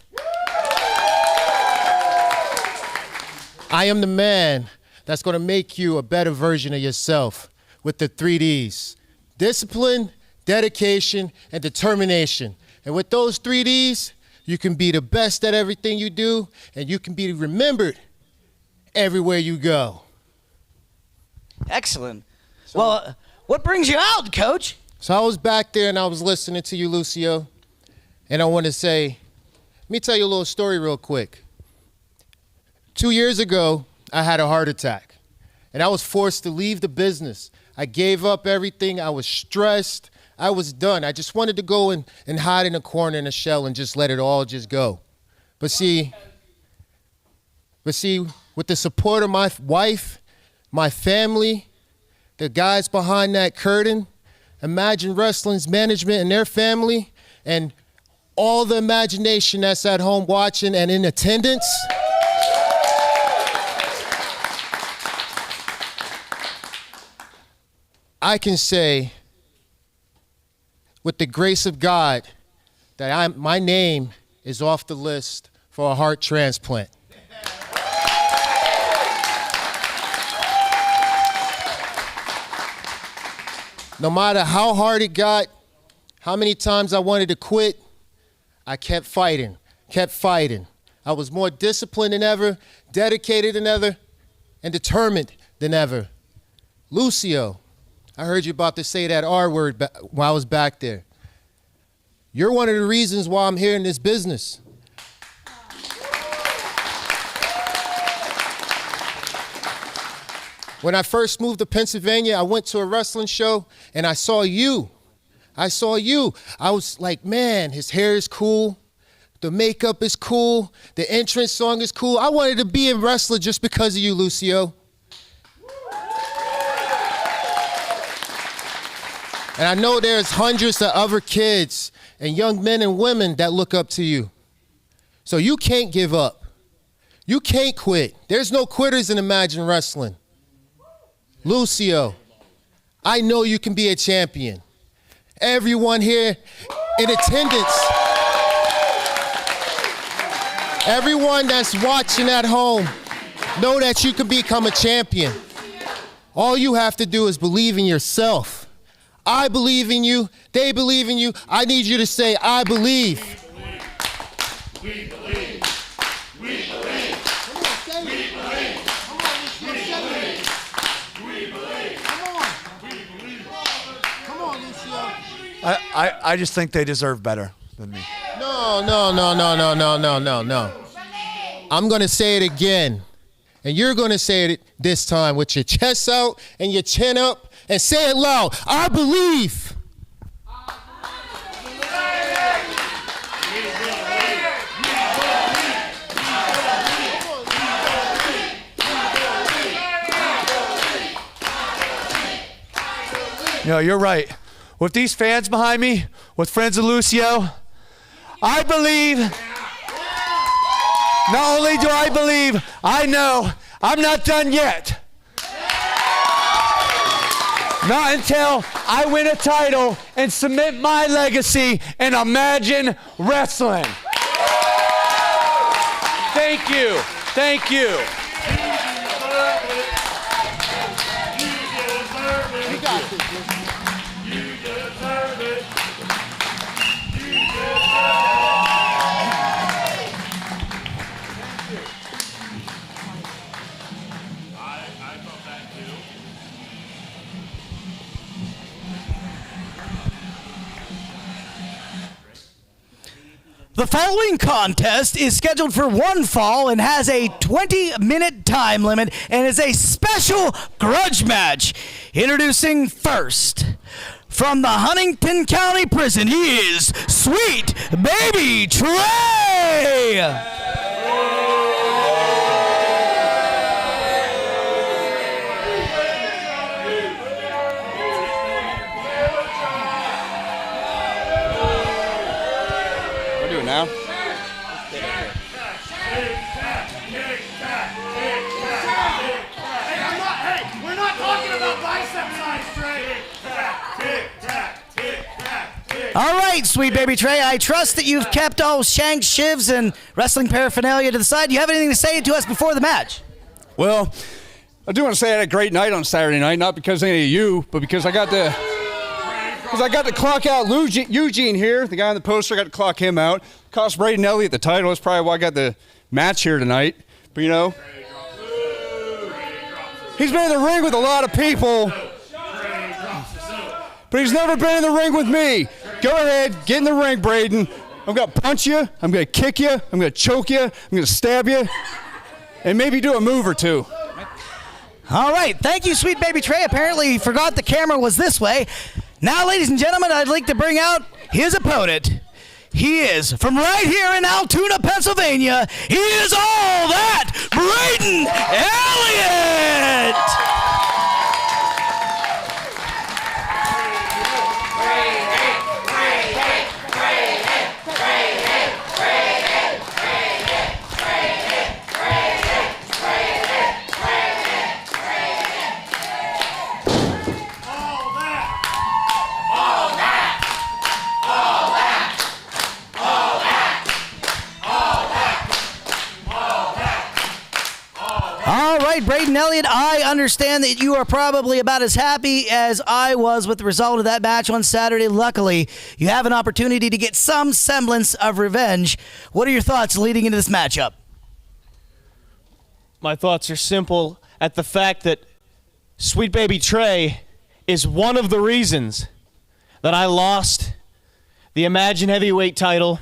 I am the man that's gonna make you a better version of yourself with the 3 Ds. Discipline, dedication, and determination. And with those 3 Ds, you can be the best at everything you do, and you can be remembered everywhere you go. Excellent. Well, what brings you out, Coach? So I was back there and I was listening to you, Lucio, and I want to say, let me tell you a little story real quick. 2 years ago, I had a heart attack, and I was forced to leave the business. I gave up everything. I was stressed. I was done. I just wanted to go and hide in a corner in a shell and just let it all just go. But see, with the support of my wife, my family, the guys behind that curtain, Imagine Wrestling's management and their family, and all the imagination that's at home watching and in attendance, I can say, with the grace of God, that my name is off the list for a heart transplant. No matter how hard it got, how many times I wanted to quit, I kept fighting. I was more disciplined than ever, dedicated than ever, and determined than ever. Lucio, I heard you about to say that R word while I was back there. You're one of the reasons why I'm here in this business. When I first moved to Pennsylvania, I went to a wrestling show and I saw you. I was like, man, his hair is cool. The makeup is cool. The entrance song is cool. I wanted to be a wrestler just because of you, Lucio. And I know there's hundreds of other kids and young men and women that look up to you. So you can't give up. You can't quit. There's no quitters in Imagine Wrestling. Lucio, I know you can be a champion. Everyone here in attendance, everyone that's watching at home, know that you can become a champion. All you have to do is believe in yourself. I believe in you. They believe in you. I need you to say, I believe. We believe. We believe. Come on, say it. We believe. Come on, Lucio, say it. We believe. Come on. We believe. Come on, Lucio. I just think they deserve better than me. No. I'm going to say it again. And you're going to say it this time with your chest out and your chin up. And say it loud. I believe. No, you're right. with these fans behind me, with friends of Lucio, I believe, not only do I believe, I know I'm not done yet. Not until I win a title and cement my legacy in Imagine Wrestling. Thank you. Thank you. You got this. You deserve it. I felt that too. The following contest is scheduled for one fall and has a 20-minute time limit and is a special grudge match. Introducing first, from the Huntington County Prison, he is Sweet Baby Trey! Now? Hey, we're not talking about bicep size, Trey. All right, Sweet Baby Trey, I trust that you've kept all shanks, shivs, and wrestling paraphernalia to the side. Do you have anything to say to us before the match? Well, I do want to say I had a great night on Saturday night, not because of any of you, but because I got to clock out Eugene here, the guy on the poster. I got to clock him out. Cost Braden Elliott the title. That's probably why I got the match here tonight. But, you know, he's been in the ring with a lot of people, but he's never been in the ring with me. Go ahead, get in the ring, Braden. I'm going to punch you. I'm going to kick you. I'm going to choke you. I'm going to stab you. And maybe do a move or two. All right, thank you, Sweet Baby Trey. Apparently he forgot the camera was this way. Now, ladies and gentlemen, I'd like to bring out his opponent. He is from right here in Altoona, Pennsylvania. He is all that Braden Elliott! All right, Braden Elliott, I understand that you are probably about as happy as I was with the result of that match on Saturday. Luckily, you have an opportunity to get some semblance of revenge. What are your thoughts leading into this matchup? My thoughts are simple at the fact that Sweet Baby Trey is one of the reasons that I lost the Imagine Heavyweight title,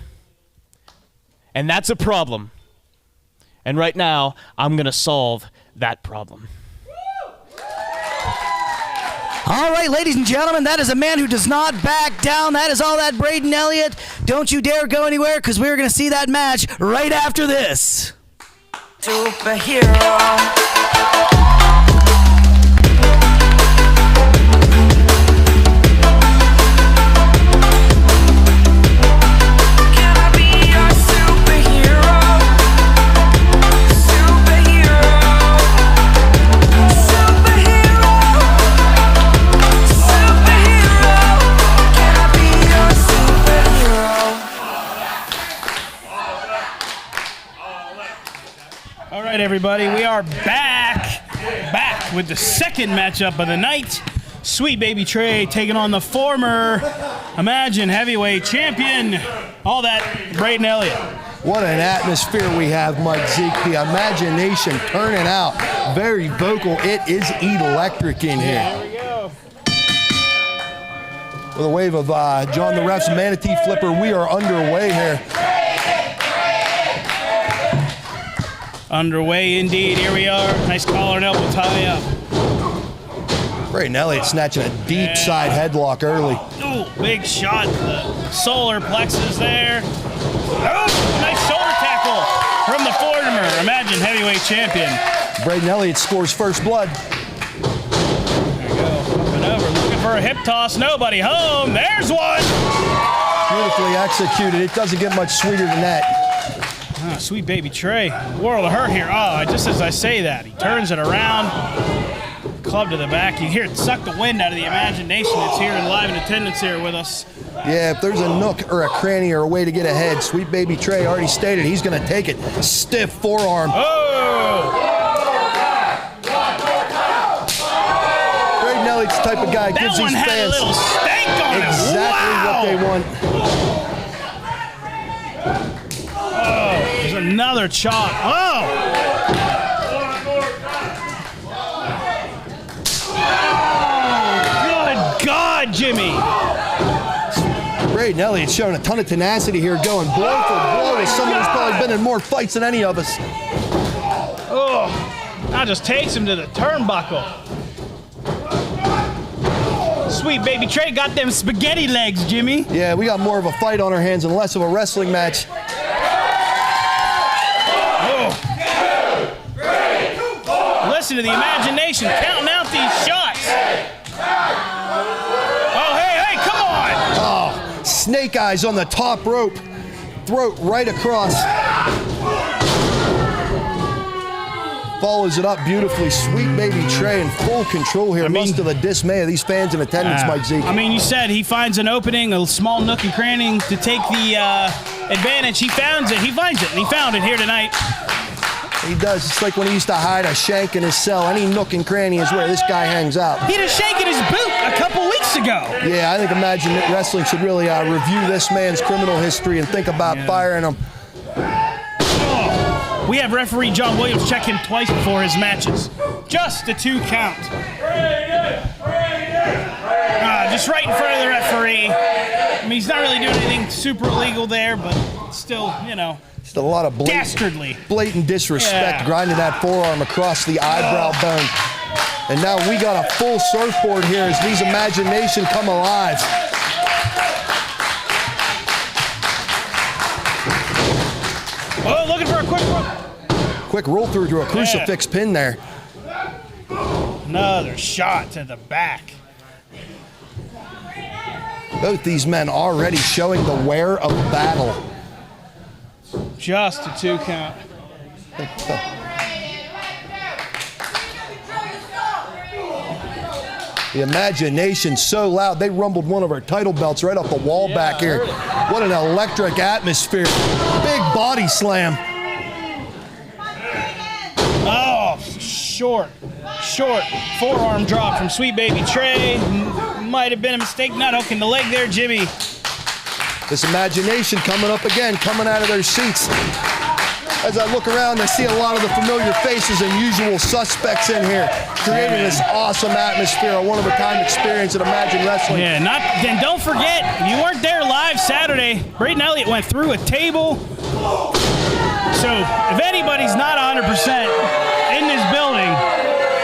and that's a problem. And right now, I'm going to solve that problem. All right, ladies and gentlemen, that is a man who does not back down. That is all that Braden Elliott. Don't you dare go anywhere, because we're going to see that match right after this. Superhero. All right, everybody, we are back with the second matchup of the night. Sweet Baby Trey taking on the former Imagine Heavyweight Champion, all that Braden Elliott. What an atmosphere we have, Mike Zeke. The imagination turning out. Very vocal. It is electric in here. There we go. With a wave of John the Ref's manatee flipper, we are underway here. Underway indeed. Here we are. Nice collar and elbow tie up. Braden Elliott snatching a deep side headlock early. Ooh, big shot. The solar plexus there. Oh, nice shoulder tackle from the former Imagine Heavyweight Champion. Braden Elliott scores first blood. There we go. Up and over. Looking for a hip toss. Nobody home. There's one. Beautifully executed. It doesn't get much sweeter than that. Sweet baby Trey. World of hurt here. Just as I say that, he turns it around. Club to the back. You hear it suck the wind out of the imagination that's here and live in attendance here with us. Yeah, if there's a nook or a cranny or a way to get ahead, Sweet Baby Trey already stated he's going to take it. Stiff forearm. Braden Elliott's the type of guy gives these had fans a little stank on exactly what they want. There's another chop. Good God, Jimmy. Braden Elliott's showing a ton of tenacity here, going blow for blow as someone who's probably been in more fights than any of us. Now just takes him to the turnbuckle. Sweet baby Trey got them spaghetti legs, Jimmy. Yeah, we got more of a fight on our hands and less of a wrestling match. Listen to the imagination counting out these shots. Hey, come on. Snake eyes on the top rope. Throat right across. Follows it up beautifully. Sweet baby Trey in full control here. Much to the dismay of these fans in attendance, Mike Zeke. You said he finds an opening, a small nook and cranny to take the advantage. He finds it. He finds it, and he found it here tonight. He does. It's like when he used to hide a shank in his cell. Any nook and cranny is where this guy hangs out. He had a shank in his boot a couple weeks ago. Yeah, I think Imagine Wrestling should really review this man's criminal history and think about firing him. We have referee John Williams check him twice before his matches. Just a 2 count. Just right in front of the referee. He's not really doing anything super illegal there, but still, Just a lot of blatant disrespect, grinding that forearm across the eyebrow bone. And now we got a full surfboard here as these imagination come alive. Looking for a quick roll through to a crucifix pin there. Another shot to the back. Both these men already showing the wear of battle. Just a 2 count. The imagination so loud, they rumbled one of our title belts right off the wall back here. What an electric atmosphere. Big body slam. Short forearm drop from Sweet Baby Trey. Might have been a mistake not hooking the leg there, Jimmy. This imagination coming up again, coming out of their seats. As I look around, I see a lot of the familiar faces and usual suspects in here, creating this awesome atmosphere, a one-of-a-kind experience at Imagine Wrestling. And don't forget, if you weren't there live Saturday, Braden Elliott went through a table. So if anybody's not 100% in this building,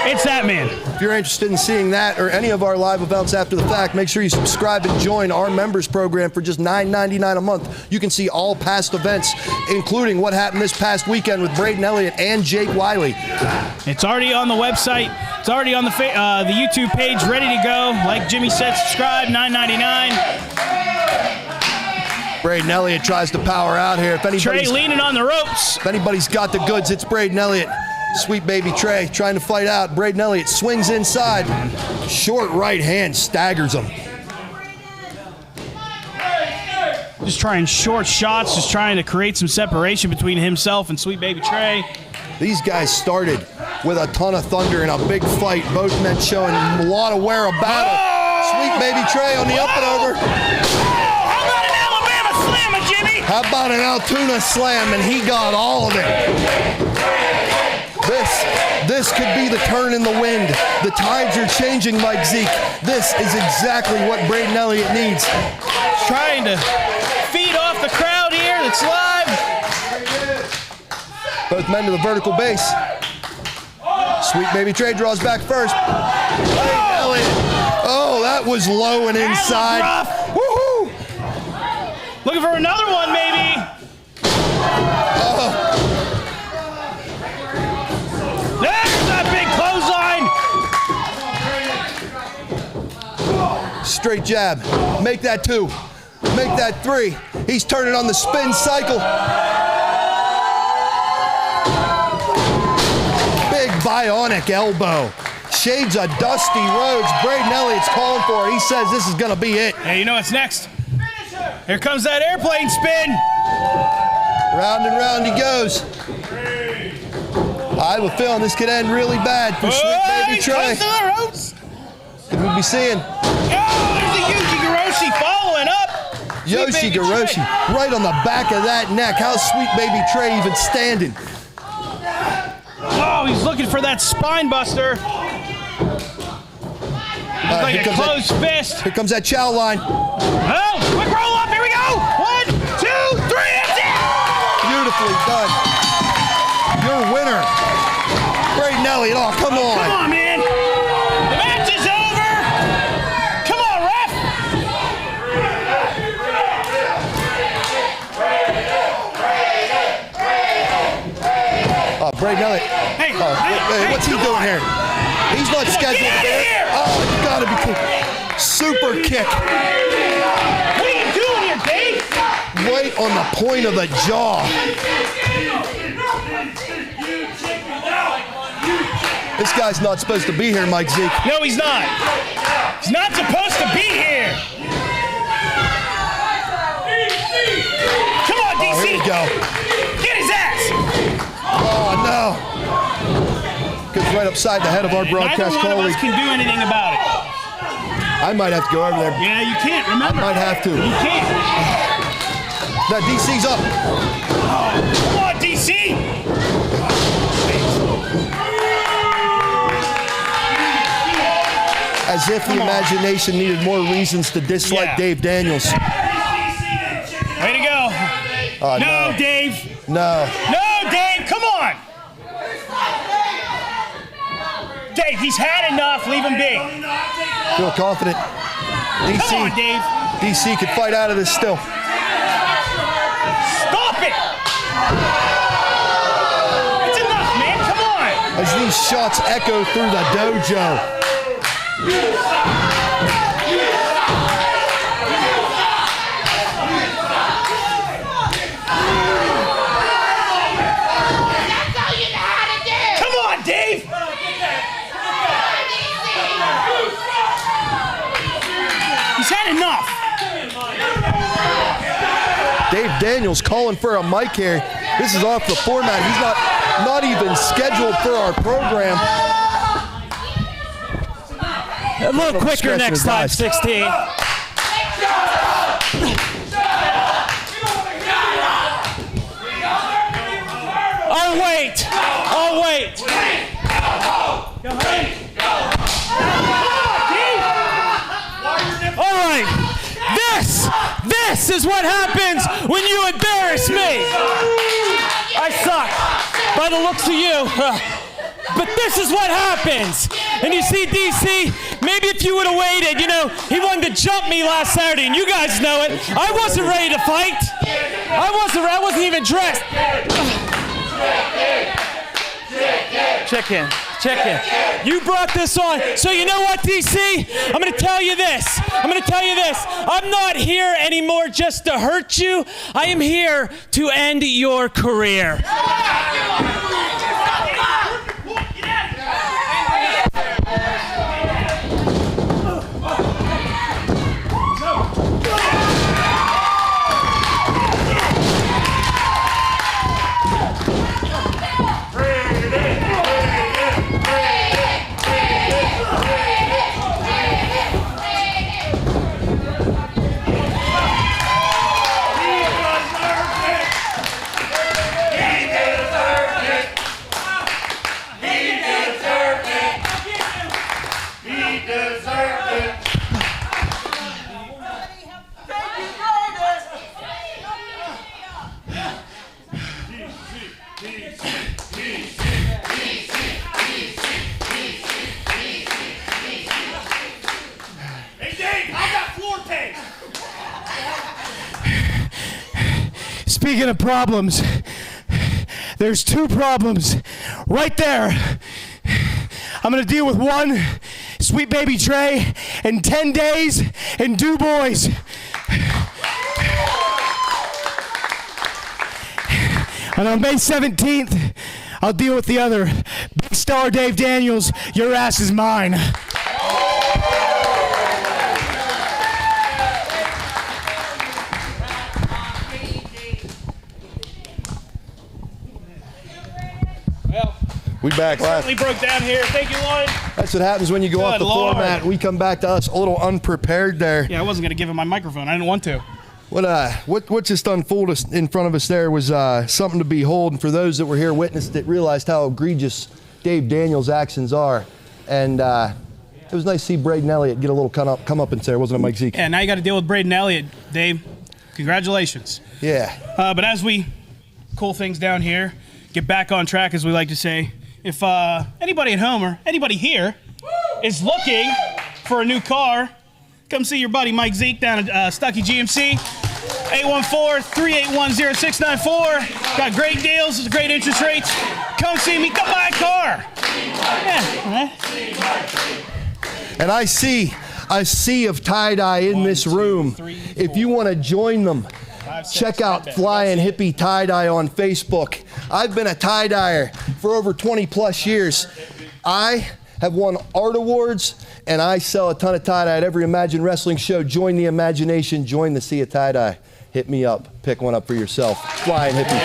it's that man. If you're interested in seeing that or any of our live events after the fact, make sure you subscribe and join our members program for just $9.99 a month. You can see all past events, including what happened this past weekend with Braden Elliott and Jake Wiley. It's already on the website. It's already on the YouTube page, ready to go. Like Jimmy said, subscribe, $9.99. Braden Elliott tries to power out here. Trey leaning on the ropes. If anybody's got the goods, it's Braden Elliott. Sweet baby Trey trying to fight out. Braden Elliott swings inside. Short right hand staggers him. Just trying short shots, just trying to create some separation between himself and Sweet Baby Trey. These guys started with a ton of thunder in a big fight. Both men showing a lot of wear of battle. Sweet baby Trey on the up and over. How about an Alabama slammer, Jimmy? How about an Altoona slam? And he got all of it. This could be the turn in the wind. The tides are changing, Mike Zeke. This is exactly what Braden Elliott needs. Trying to feed off the crowd here that's live. Both men to the vertical base. Sweet baby Trey draws back first. Braden Elliott. Oh, that was low and inside. Woohoo! Looking for another one, maybe. There's that big clothesline. straight jab. Make that 2. Make that 3. He's turning on the spin cycle. Big bionic elbow. Shades of Dusty Rhodes. Braden Elliott's calling for it. He says this is going to be it. Hey, you know what's next? Here comes that airplane spin. Round and round he goes. I have a feeling this could end really bad for Sweet Baby Trey. Could we be seeing? Oh, there's a Yoshi following up. Yoshi Goroshi right on the back of that neck. How's Sweet Baby Trey even standing? Oh, he's looking for that spine buster. Like a closed fist. Here comes that chow line. Oh, quick roll up. Here we go. 1, 2, 3, that's it. Beautifully done. Your winner, Braden Elliott. Oh, come on. Come on, man. The match is over. Come on, ref. Braden Elliott. Hey, what's he doing here? He's not scheduled to be here. Oh, you gotta be kidding. Super kick. What are you doing here, Dave? Right on the point of the jaw. This guy's not supposed to be here, Mike Zeke. No, he's not. He's not supposed to be here. Come on, DC. Here we go. Get his ass. Oh, no. Goes right upside the head of our broadcast Neither one colleague. of us can do anything about it. I might have to go over there. Yeah, you can't. Remember. I might have to. You can't. Now, DC's up. Come on, DC. As if the imagination needed more reasons to dislike Dave Daniels. Way to go. No, Dave. No. No, Dave. Come on. Dave, he's had enough. Leave him be. Feel confident. DC, Come on, Dave. DC could fight out of this still. Stop it. It's enough, man. Come on. As these shots echo through the dojo. Come on, Dave. He's had enough. Dave Daniels calling for a mic here. This is off the format. He's not even scheduled for our program. A little quicker next time, 16. I'll wait. I'll wait. All right. This is what happens when you embarrass me. I suck by the looks of you. But this is what happens. And you see, DC, maybe if you would have waited, he wanted to jump me last Saturday, and you guys know it. I wasn't ready to fight. I wasn't even dressed. Check in. You brought this on. So you know what, DC? I'm going to tell you this. I'm not here anymore just to hurt you. I am here to end your career. Speaking of problems, there's 2 problems right there. I'm going to deal with one. Sweet Baby Trey in 10 days in Du Bois. And on May 17th, I'll deal with the other. Big star Dave Daniels, your ass is mine. We back live. Certainly broke down here. Thank you, Lloyd. That's what happens when you go off Good the Lord. format and we come back to us a little unprepared there. Yeah, I wasn't going to give him my microphone. I didn't want to. What just unfolded in front of us there was something to behold, and for those that were here witnessed it, realized how egregious Dave Daniels' actions are. And it was nice to see Braden Elliott get a little come up and there, wasn't it, Mike Zeke? Yeah, now you got to deal with Braden Elliott, Dave. Congratulations. Yeah. But as we cool things down here, get back on track, as we like to say, if anybody at home or anybody here is looking for a new car, come see your buddy Mike Zeke down at Stuckey GMC, 814-381-0694. Got great deals, great interest rates. Come see me, come buy a car. Yeah. And I see a sea of tie-dye in this room. If you want to join them, check out Flying Hippie Tie-Dye on Facebook. I've been a tie-dyer for over 20 plus years. I have won art awards, and I sell a ton of tie-dye at every Imagine Wrestling show. Join the imagination, join the sea of tie-dye. Hit me up, pick one up for yourself. Flying Hippie.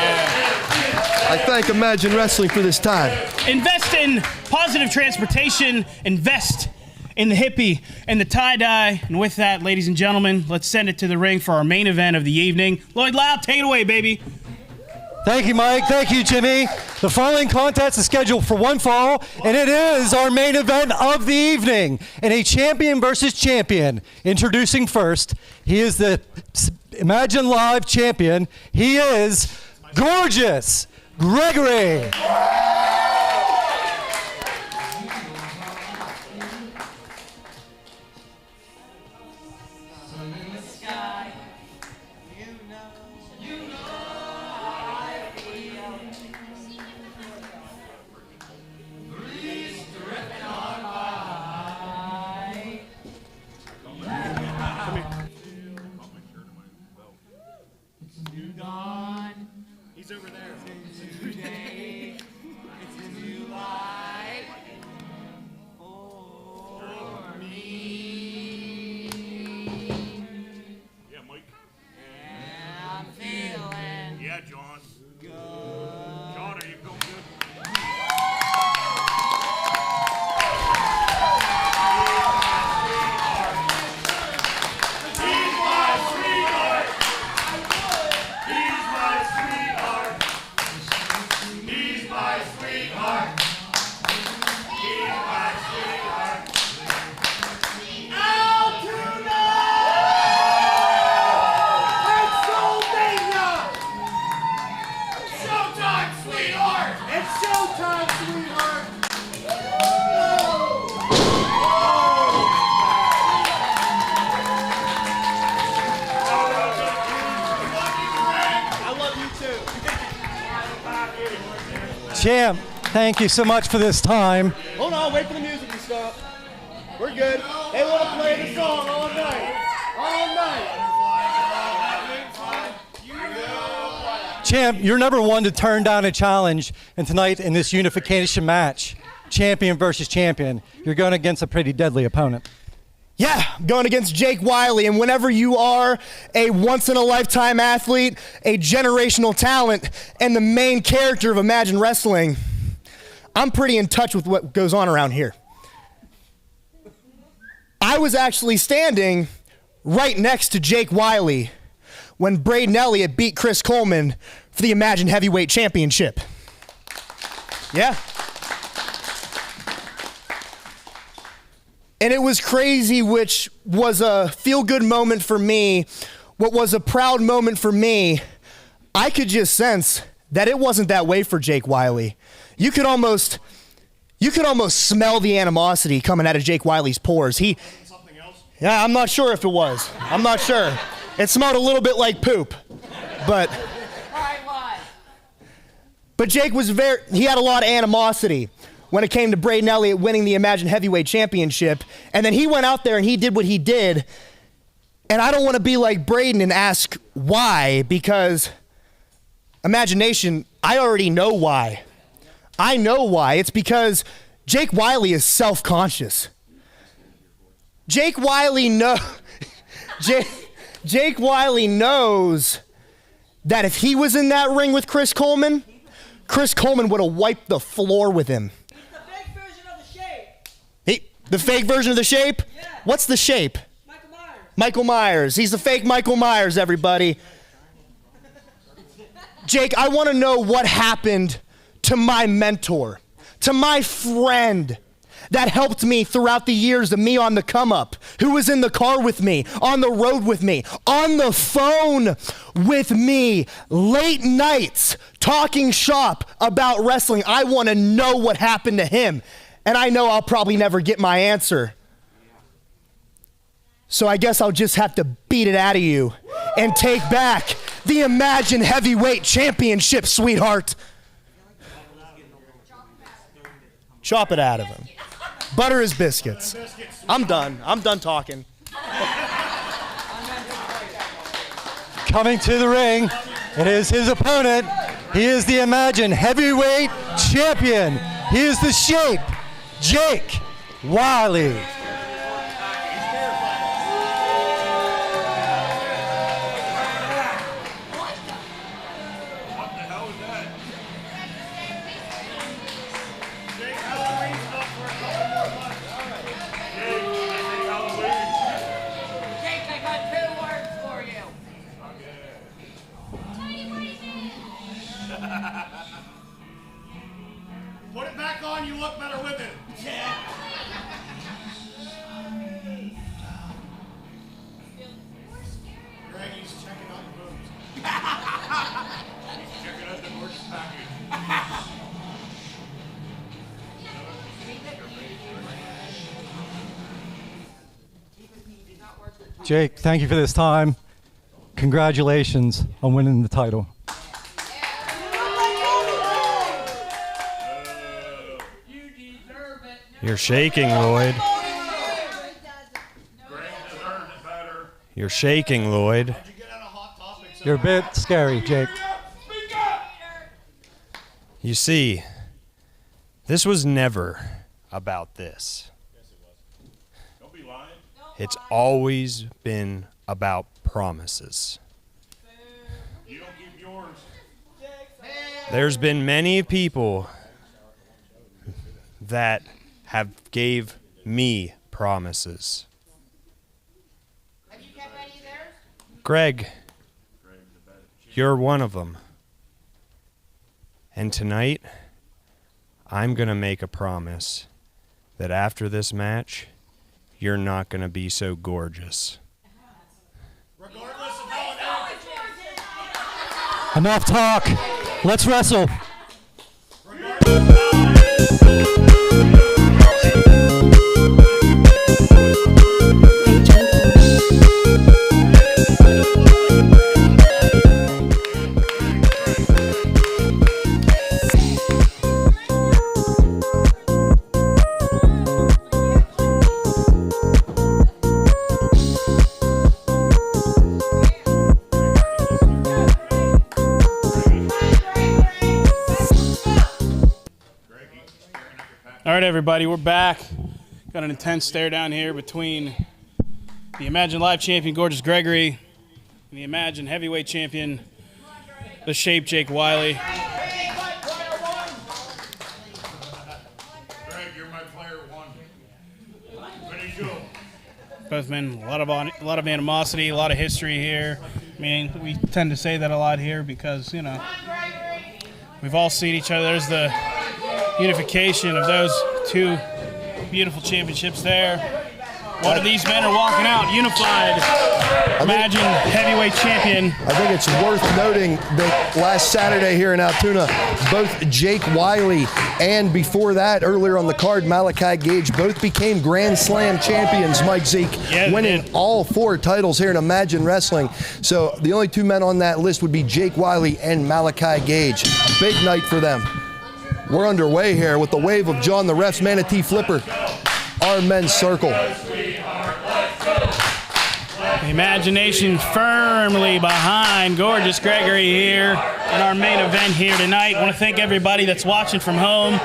I thank Imagine Wrestling for this time. Invest in positive transportation, invest in the hippie and the tie-dye. And with that, ladies and gentlemen, let's send it to the ring for our main event of the evening. Lloyd Lau, take it away, baby. Thank you, Mike. Thank you, Jimmy. The following contest is scheduled for one fall, and it is our main event of the evening in a champion versus champion. Introducing first, he is the Imagine Live champion. He is Gorgeous Gregory. He's over there. It's a new day. It's a new life for me. Yeah, Mike. And I'm feeling Yeah, John. good. John, are you going good? He's my sweetheart. He's my sweetheart. He's my sweetheart. He's my sweetheart. Altoona! Pennsylvania! Showtime, sweetheart. It's showtime, sweetheart! I love you too. Champ, thank you so much for this time. Hold on, wait for the music to stop. We're good. They want to play the song all night. All night. Champ, you're never one to turn down a challenge, and tonight in this unification match, champion versus champion, you're going against a pretty deadly opponent. Yeah, I'm going against Jake Wiley, and whenever you are a once-in-a-lifetime athlete, a generational talent, and the main character of Imagine Wrestling, I'm pretty in touch with what goes on around here. I was actually standing right next to Jake Wiley when Braden Elliott beat Chris Coleman for the Imagine Heavyweight Championship. Yeah. And it was crazy, which was a feel-good moment for me. What was a proud moment for me, I could just sense that it wasn't that way for Jake Wiley. You could almost smell the animosity coming out of Jake Wiley's pores. Yeah, I'm not sure if it was. I'm not sure. It smelled a little bit like poop, but Jake was he had a lot of animosity. when it came to Braden Elliott winning the Imagine Heavyweight Championship. And then he went out there and he did what he did. And I don't want to be like Braden and ask why, because Imagination, I already know why. I know why. It's because Jake Wiley is self-conscious. Jake Wiley Jake Wiley knows that if he was in that ring with Chris Coleman would have wiped the floor with him. The fake version of the shape? Yeah. What's the shape? Michael Myers. He's the fake Michael Myers, everybody. Jake, I want to know what happened to my mentor, to my friend that helped me throughout the years of me on the come up, who was in the car with me, on the road with me, on the phone with me, late nights, talking shop about wrestling. I want to know what happened to him. And I know I'll probably never get my answer. So I guess I'll just have to beat it out of you and take back the Imagine Heavyweight Championship, sweetheart. Chop it out of him. Butter his biscuits. I'm done. I'm done talking. Coming to the ring, it is his opponent. He is the Imagine Heavyweight Champion. He is the Shape, Jake Wiley. Put it back on, you look better with it. Greg, he's checking out the boobs. He's checking out the gorgeous package. Jake, thank you for this time. Congratulations on winning the title. You're shaking, Lloyd. You're shaking, Lloyd. You're a bit scary, Jake. You see, this was never about this. It's always been about promises. You don't keep yours. There's been many people that have gave me promises. Greg, you're one of them. And tonight, I'm going to make a promise that after this match, you're not going to be so gorgeous. Enough talk. Let's wrestle. All right, everybody, we're back. Got an intense stare down here between the Imagine Live champion, Gorgeous Gregory, and the Imagine Heavyweight champion, the Shape, Jake Wiley. Greg, you're my player one. Ready to go. Both men, a lot of animosity, a lot of history here. I mean, we tend to say that a lot here because, you know, we've all seen each other. There's the unification of those two beautiful championships there. One of these men are walking out unified. Imagine Heavyweight Champion. I think it's worth noting that last Saturday here in Altoona, both Jake Wiley and before that, earlier on the card, Malachi Gage both became Grand Slam champions, Mike Zeke, winning all 4 titles here in Imagine Wrestling. So the only 2 men on that list would be Jake Wiley and Malachi Gage. Big night for them. We're underway here with the wave of John the Ref's Manatee Flipper. Our men's circle. The imagination firmly behind Gorgeous Gregory here in our main event here tonight. I want to thank everybody that's watching from home.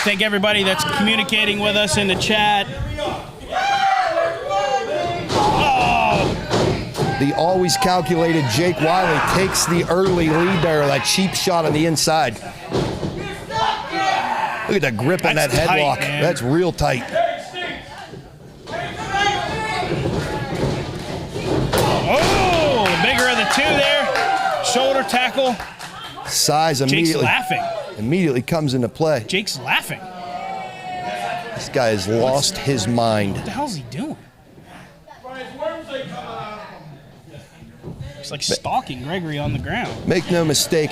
Thank everybody that's communicating with us in the chat. The always calculated Jake Wiley takes the early lead there, that cheap shot on the inside. Look at the grip on that headlock. That's real tight. Oh, the bigger of the two there. Shoulder tackle. Size immediately. Jake's laughing. Immediately comes into play. Jake's laughing. This guy has lost his mind. What the hell's he doing? He's like stalking Gregory on the ground. Make no mistake,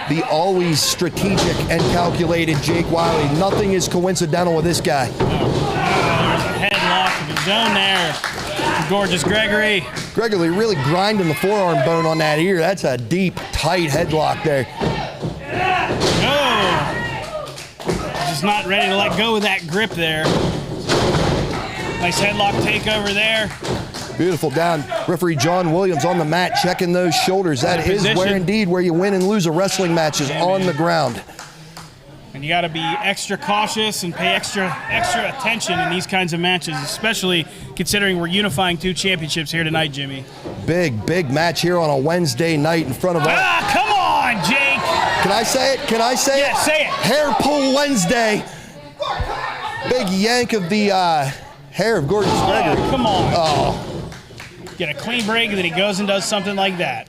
the always strategic and calculated Jake Wiley. Nothing is coincidental with this guy. There's a headlock of his own there. Gorgeous Gregory. Gregory really grinding the forearm bone on that ear. That's a deep, tight headlock there. Oh! Just not ready to let go of that grip there. Nice headlock takeover there. Beautiful down. Referee John Williams on the mat checking those shoulders. That is where you win and lose a wrestling match is on the ground. And you got to be extra cautious and pay extra attention in these kinds of matches, especially considering we're unifying two championships here tonight, Jimmy. Big match here on a Wednesday night in front of us. Ah, come on, Jake! Can I say it? Can I say it? Yeah, say it. Hair pull Wednesday. Big yank of the hair of Gorgeous Gregory. Come on. Oh. Get a clean break, and then he goes and does something like that.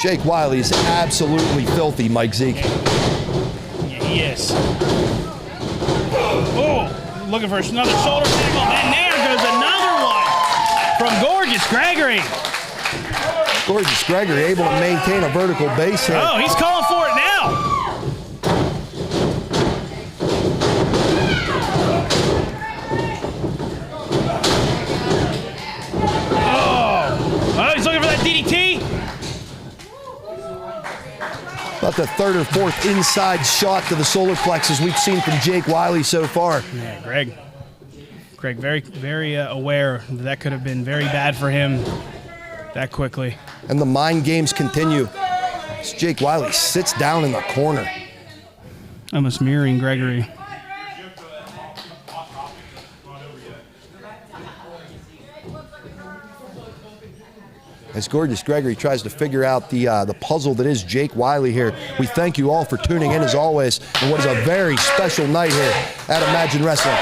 Jake Wiley is absolutely filthy, Mike Zeke. Yeah, he is. Oh, looking for another shoulder tackle, and there goes another one from Gorgeous Gregory. Gorgeous Gregory able to maintain a vertical base here. Oh, he's calling for it now. Oh, he's looking for that DDT. About the third or fourth inside shot to the solar plexus we've seen from Jake Wiley so far. Yeah, Greg, very aware that could have been very bad for him that quickly. And the mind games continue as Jake Wiley sits down in the corner. Almost mirroring Gregory. As Gorgeous Gregory tries to figure out the puzzle that is Jake Wiley here. We thank you all for tuning in as always in what is a very special night here at Imagine Wrestling.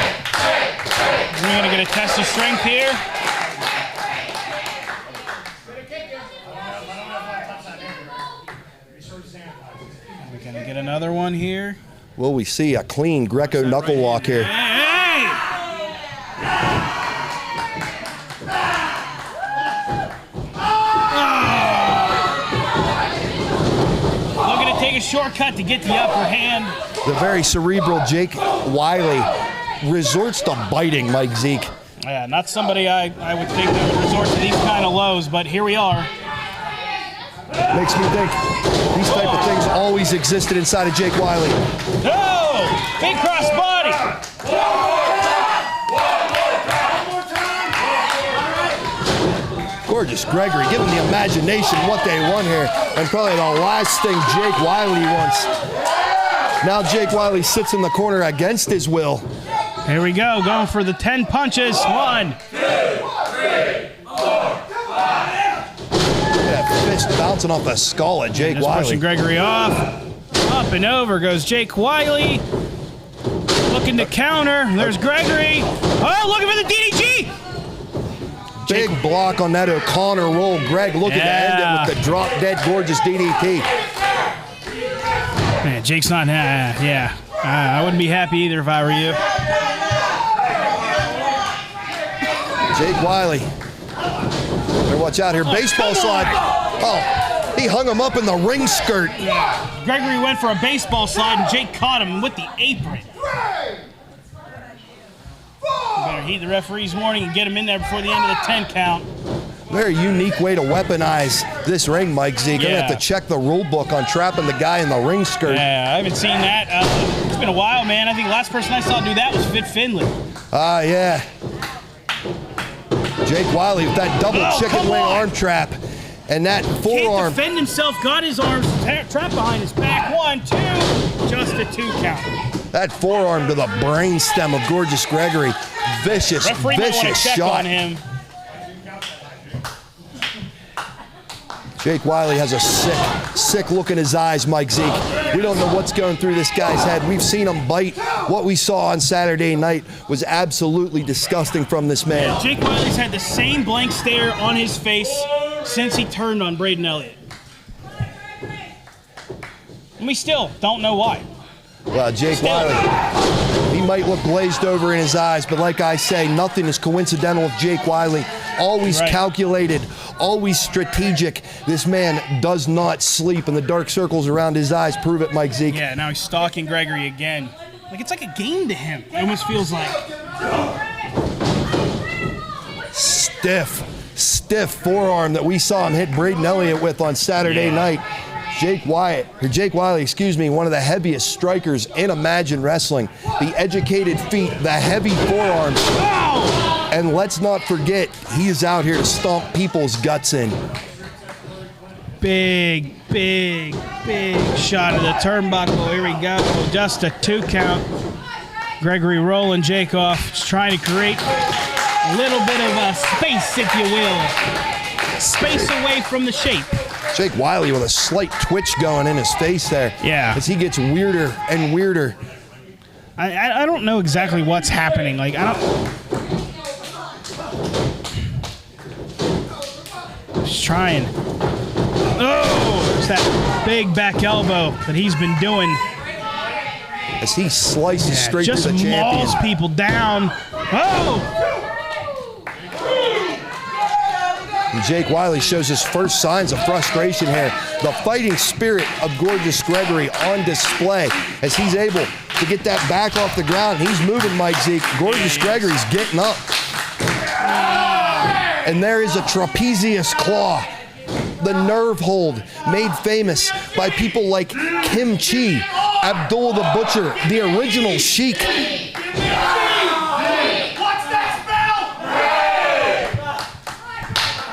We're going to get a test of strength here. We're going to get another one here. Will we see a clean Greco knuckle walk here? Hey! Looking to take a shortcut to get the upper hand. The very cerebral Jake Wiley resorts to biting Mike Zeke. Yeah, not somebody I would think that would resort to these kind of lows, but here we are. Makes me think these type of things always existed inside of Jake Wiley. Oh! Big cross body! Gorgeous Gregory giving the imagination what they want here, and probably the last thing Jake Wiley wants. Now Jake Wiley sits in the corner against his will. Here we go, going for the 10 punches. 1, 2, 3, 4, 5. That fist bouncing off the skull at Jake Just Wiley. pushing Gregory off. Up and over goes Jake Wiley. Looking to counter. There's Gregory. Oh, looking for the DDT. Big block on that O'Connor roll. Greg looking to end it with the drop dead Gorgeous DDT. Man, Jake's not. I wouldn't be happy either if I were you. Jake Wiley. Better watch out here. Baseball slide. Oh, he hung him up in the ring skirt. Yeah. Gregory went for a baseball slide, and Jake caught him with the apron. You better heed the referee's warning and get him in there before the end of the 10 count. Very unique way to weaponize this ring, Mike Zeke. I'm going to have to check the rule book on trapping the guy in the ring skirt. Yeah, I haven't seen that. It's been a while, man. I think the last person I saw do that was Fit Finley. Yeah. Jake Wiley with that double chicken wing arm trap. And that forearm. Can't defend himself, got his arms trapped behind his back. 1, 2, just a 2 count. That forearm to the brainstem of Gorgeous Gregory. Vicious, Referee might want vicious to check shot. on him. Jake Wiley has a sick look in his eyes, Mike Zeke. We don't know what's going through this guy's head. We've seen him bite. What we saw on Saturday night was absolutely disgusting from this man. Yeah, Jake Wiley's had the same blank stare on his face since he turned on Braden Elliott. And we still don't know why. Well, Jake Wiley, he might look glazed over in his eyes, but like I say, nothing is coincidental with Jake Wiley. Always calculated, always strategic. This man does not sleep, and the dark circles around his eyes prove it, Mike Zeke. Yeah, now he's stalking Gregory again. Like, it's like a game to him. It almost feels like. Stiff forearm that we saw him hit Braden Elliott with on Saturday night. Jake Wiley, one of the heaviest strikers in Imagine Wrestling. The educated feet, the heavy forearms. And let's not forget, he is out here to stomp people's guts in. Big shot of the turnbuckle. Here we go. Just a 2 count. Gregory rolling Jake off. Just trying to create a little bit of a space, if you will. Space away from the shape. Jake Wiley with a slight twitch going in his face there. Yeah. As he gets weirder and weirder. I don't know exactly what's happening. Like, I don't. Just trying. Oh, there's that big back elbow that he's been doing. As he slices straight through the champion. Just mauls people down. Oh! And Jake Wiley shows his first signs of frustration here. The fighting spirit of Gorgeous Gregory on display as he's able to get that back off the ground. He's moving, Mike Zeke. Gorgeous Gregory's getting up. And there is a trapezius claw. The nerve hold made famous by people like Kim Chi, Abdul the Butcher, the original Sheik.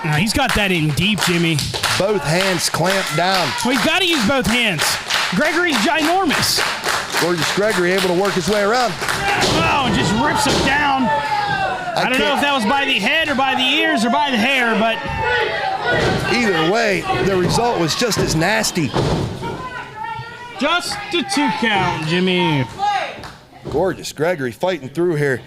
Now, he's got that in deep, Jimmy. Both hands clamped down. Well, he's got to use both hands. Gregory's ginormous. Gorgeous Gregory able to work his way around. Oh, and just rips him down. I don't know if that was by the head or by the ears or by the hair, but either way, the result was just as nasty. Just a 2 count, Jimmy. Gorgeous Gregory fighting through here.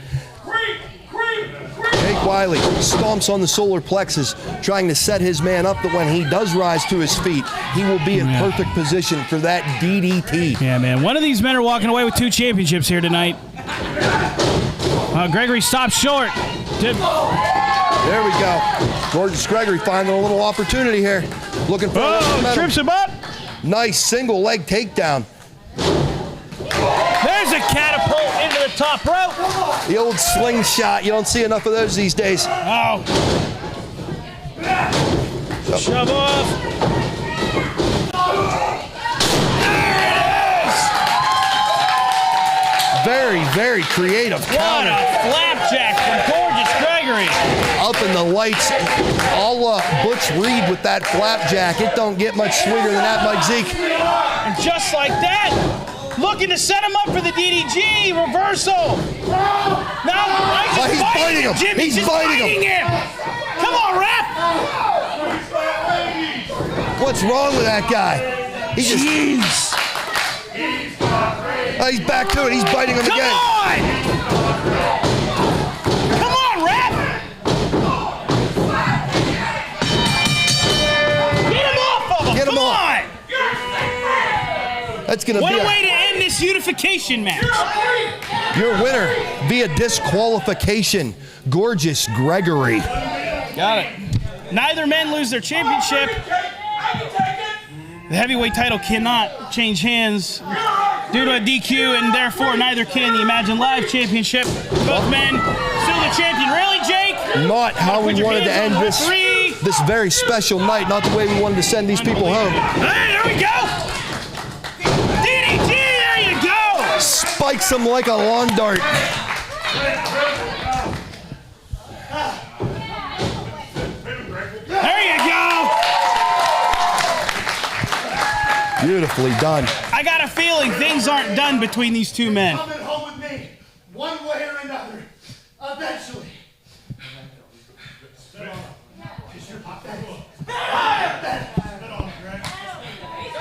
Jake Wiley stomps on the solar plexus, trying to set his man up that when he does rise to his feet, he will be in perfect position for that DDT. Yeah, man. One of these men are walking away with 2 championships here tonight. Gregory stops short. There we go. Gorgeous Gregory finding a little opportunity here. Looking for momentum. Trips him up. Nice single leg takedown. There's a catapult into the top rope. The old slingshot. You don't see enough of those these days. Oh. Shove off. Very, very creative counter. What a flapjack from Gorgeous Gregory. Up in the lights, all Butch Reed with that flapjack. It don't get much sweeter than that, Mike Zeke. And just like that, looking to set him up for the DDG reversal. Now, he's biting him. Jimmy, He's biting him. Come on, ref. What's wrong with that guy? He just. He's back to it. He's biting him again. Come on, ref. Get him off of him. Get him Come off. on. That's going to What be a way to end this unification match. Your winner via disqualification, Gorgeous Gregory. Got it. Neither men lose their championship. The heavyweight title cannot change hands due to a DQ, and therefore neither can the Imagine Live championship. Both men still the champion. Really, Jake? Not how we wanted to end this. 3, this very special night, not the way we wanted to send these people home. Hey, there we go! DDT, there you go! Spikes him like a lawn dart. There you go! Beautifully done. I got a feeling things aren't done between these two men.